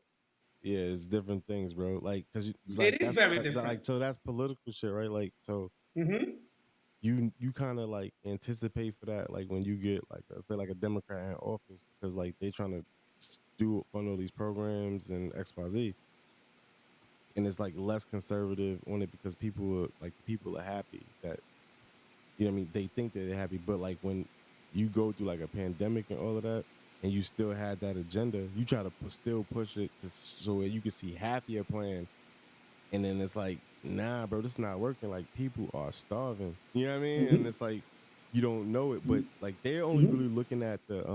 yeah, it's different things, bro. Like, cause like It is very like different. so that's political shit, right? Like, so Hmm. you kind of like anticipate for that, like when you get like say like a Democrat in office, because like they trying to do fund all these programs and XYZ, and it's like less conservative on it because people are happy that you know what I mean, they think that they're happy, but like when you go through like a pandemic and all of that, and you still had that agenda, you try to still push it so that you can see half your plan, and then it's like, nah, bro, this not working. Like people are starving. You know what I mean? And it's like you don't know it, but like they're only really looking at the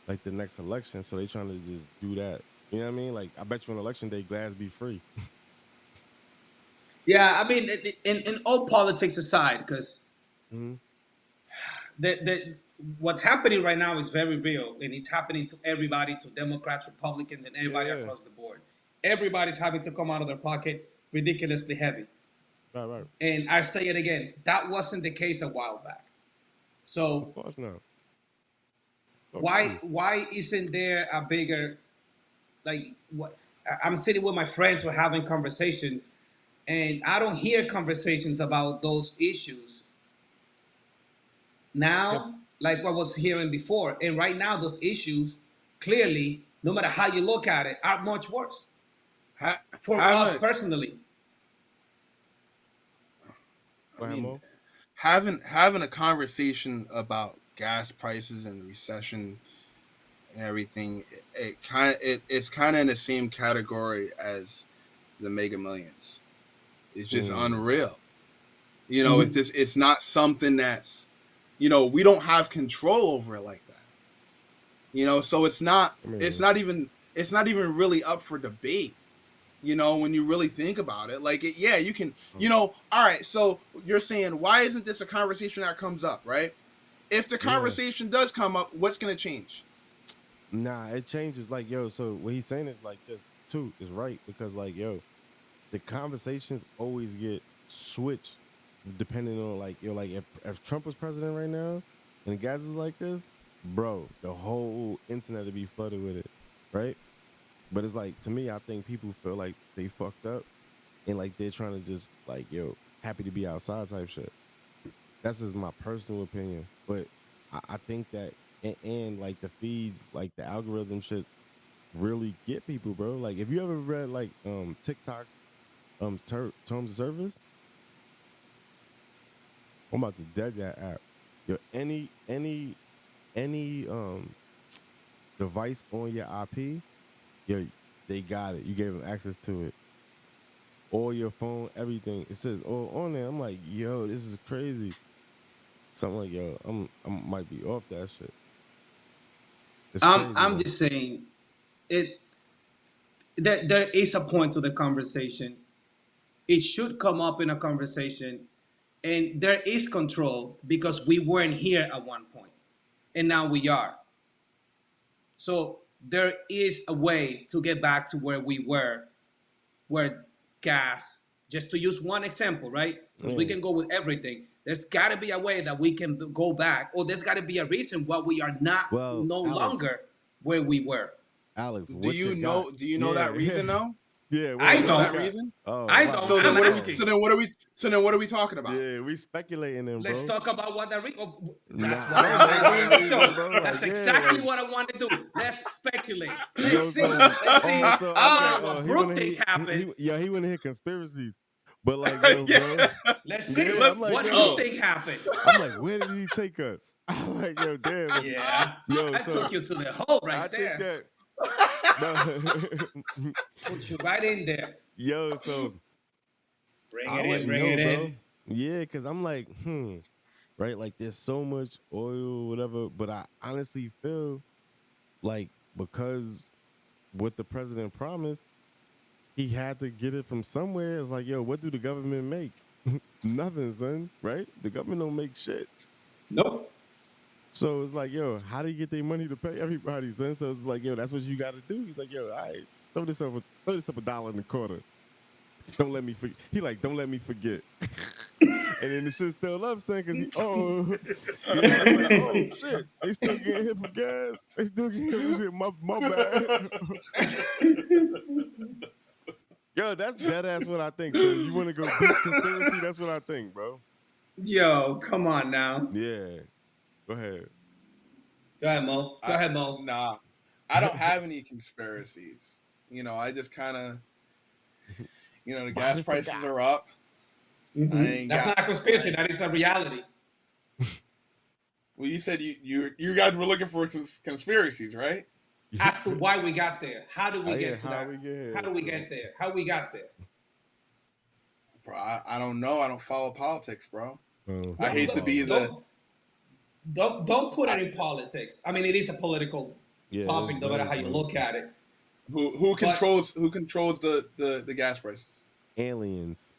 like the next election, so they trying to just do that. You know what I mean? Like I bet you on election day, glass be free. Yeah, I mean, in all politics aside, because Hmm. the what's happening right now is very real, and it's happening to everybody, to Democrats, Republicans, and Yeah, everybody yeah, across the board. Everybody's having to come out of their pocket ridiculously heavy. right, right. And I say it again, that wasn't the case a while back. Of So course not. No why kidding. why isn't there a bigger, like, what? I'm sitting with my friends, we're having conversations, and I don't hear conversations about those issues Yep. now like what I was hearing before. And right now, those issues clearly, no matter how you look at it, are much worse Ha- for us having, personally. I Go ahead, mean, Mo. having a conversation about gas prices and recession and everything, it's kind of in the same category as the Mega Millions. It's just Mm. unreal. Mhm. It's not something that's, we don't have control over it like that. So I mean, it's not even really up for debate. When you really think about it, like yeah, you can, all right. So you're saying, why isn't this a conversation that comes up, right? If the yeah. conversation does come up, what's going to change? Nah, it changes. Like, yo, so what he's saying is like this too is right because like, yo, the conversations always get switched depending on like, yo, like if Trump was president right now and the guys is like this, bro, the whole internet would be flooded with it, right? But it's like to me, I think people feel like they fucked up and like they're trying to just like, yo, happy to be outside type shit. That's just my personal opinion, but I think that and like the feeds, like the algorithm shits really get people, bro. Like if you ever read like TikTok's terms of service, I'm about to dead that app. Yo, any device on your IP, yo, they got it. You gave them access to it. Or your phone, everything. It says all on there. I'm like, yo, this is crazy. So I'm like, yo, I might be off that shit. It's crazy I'm though. just saying it. There is a point to the conversation. It should come up in a conversation, and there is control because we weren't here at one point, and now we are. So there is a way to get back to where we were, where gas, just to use one example, right? Because we Yeah. can go with everything. There's got to be a way that we can go back, or there's got to be a reason why we are not Well, no Alex, longer where we were. Alex, Do what you you got? know? Do you know that Yeah. reason though? Yeah, I For don't. that reason. Oh, I wow. don't. So then I'm what? asking. So then what are we? So then what are we talking about? Yeah, we speculating then, bro. Let's talk about what that's Nah, what I I'm don't know doing what the that show. is, bro. That's Like, yeah, exactly like- what I want to do. Let's speculate. Yo, Let's see. so- Let's see so, okay, what he group wanna think hear- happened. he wanna hear conspiracies. But like, yo, Yeah. bro, Let's see Yeah, I'm like, what yo. group think happened. I'm like, where did he take us? I'm like, yo, damn. Yeah, Yo, I so took you to the hole I right there. think that. No. Put you right in there. Yo, so Bring I it in. wouldn't Bring know, it bro. in. Yeah, because I'm like, right? Like, there's so much oil, whatever. But I honestly feel like because what the president promised, he had to get it from somewhere. It's like, yo, what do the government make? Nothing, son. Right? The government don't make shit. Nope. So it's like, yo, how do you get their money to pay everybody, son? So it's like, yo, that's what you got to do. He's like, yo, all right, throw this up $1.25. Don't let me forget. He like, don't let me forget. And then the shit's still up, son, because I'm like, oh shit, they still getting hit for gas. They still getting hit for shit. My bad. Yo, that's dead ass what I think. So you want to go deep conspiracy? That's what I think, bro. Yo, come on now. Yeah. Go ahead. Go ahead, Mo. Go ahead, Mo. Nah, I don't have any conspiracies. I just kind of, the gas prices are up. Mhm. That's not a conspiracy. That is a reality. Well, you said you guys were looking for conspiracies, right? As to why we got there. How do we get to how that? we get here, How do we get there? How we got there? Bro, I don't know. I don't follow politics, bro. Oh. I hate to be the. Don't put it in politics. I mean, it is a political topic, it's no matter very how you look at it. Who controls the gas prices? Aliens.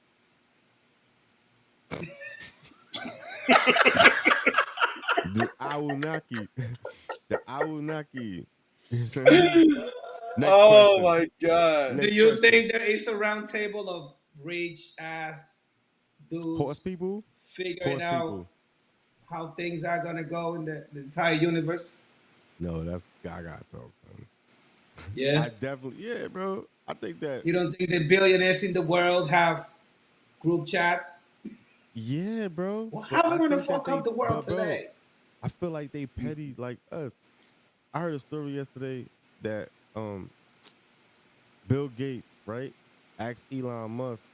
The Anunnaki. The Anunnaki. Oh my god! Do you think there is a round table of rich ass dudes Horse people? figuring Horse out people. how things are gonna go in the entire universe? No, that's Gaga talk, son. Yeah. I definitely, yeah, bro. I think that. You don't think the billionaires in the world have group chats? Yeah, bro. Well, But how I we gonna think that fuck up the world but, bro, today? I feel like they petty like us. I heard a story yesterday that Bill Gates, right, asked Elon Musk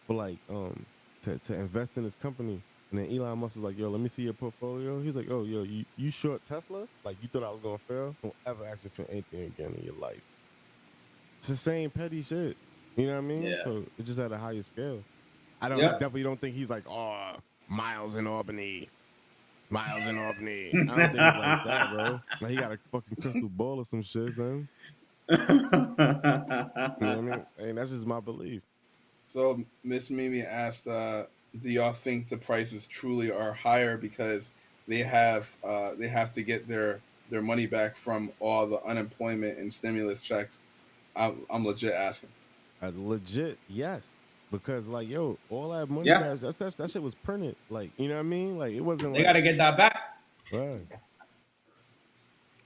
for like to invest in his company. And then Elon Musk was like, yo, let me see your portfolio. He was like, oh, yo, you short Tesla? Like, you thought I was going to fail? Don't ever ask me for anything again in your life. It's the same petty shit. You know what I mean? Yeah. So it's just at a higher scale. I definitely don't think he's like, oh, Miles in Albany. I don't think it's like that, bro. Like, he got a fucking crystal ball or some shit, son. You know what I mean? And that's just my belief. So Miss Mimi asked, "Do y'all think the prices truly are higher because they have to get their money back from all the unemployment and stimulus checks?" I'm legit asking. Legit, yes. Because like, yo, all that money, Yeah. that shit was printed. Like, you know what I mean? Like, it wasn't. They like, gotta get that back. right.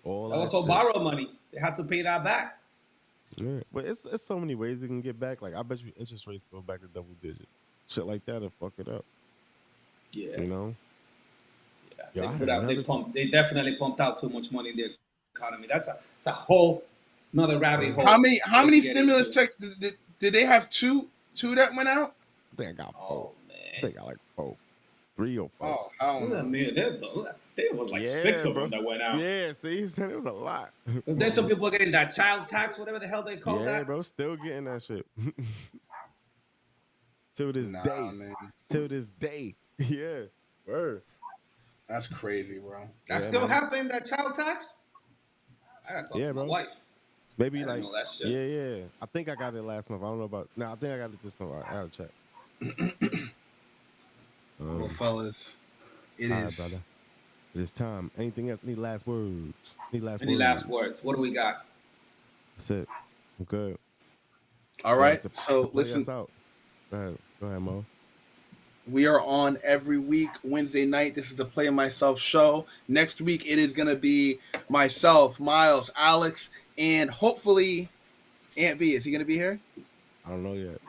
All They that also shit. borrow money. They had to pay that back. Yeah. But it's so many ways it can get back. Like, I bet you interest rates go back to double digits. Shit like that'll fuck it up. Yeah. You know? Yeah. Yo, They definitely pumped out too much money in the economy. It's a whole another rabbit hole. How many to get stimulus into. checks did they have? Two that went out? I think I got 4. Oh I man. think I got like 4. 3 or 4. Oh, I don't know. Man, there was like Yeah, 6 of bro. them that went out. Yeah, see, son, it was a lot. Because there's some people getting that child tax, whatever the hell they call Yeah, that. bro, still getting that shit. Till this Nah, day. man, Till this day. Yeah. Word. that's crazy, bro. That Yeah, still man. happened, that child tax? I gotta talk Yeah, to my bro. wife. Maybe I didn't like know that shit. yeah. I think I got it last month. I don't know about. No, I think I got it this month. I gotta check. Well, fellas, it all right, is. brother. It is time. Anything else? Any last words? Any last words? What do we got? That's it. I'm good. All right. To So play listen, us out. Go ahead, Mo. we are on every week Wednesday night. This is the Play Myself show. Next week it is gonna be myself, Miles, Alex, and hopefully Aunt B. Is he gonna be here? I don't know yet.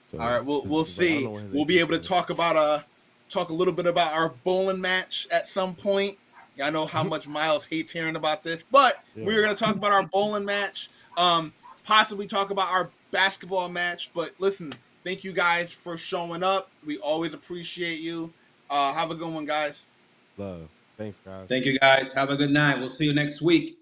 So all right, we'll see. We'll be able to talk a little bit about our bowling match at some point. I know how much Miles hates hearing about this, but we're gonna talk about our bowling match. Possibly talk about our basketball match. But listen, thank you guys for showing up. We always appreciate you. Have a good one, guys. Love. Thanks, guys. Thank you, guys. Have a good night. We'll see you next week.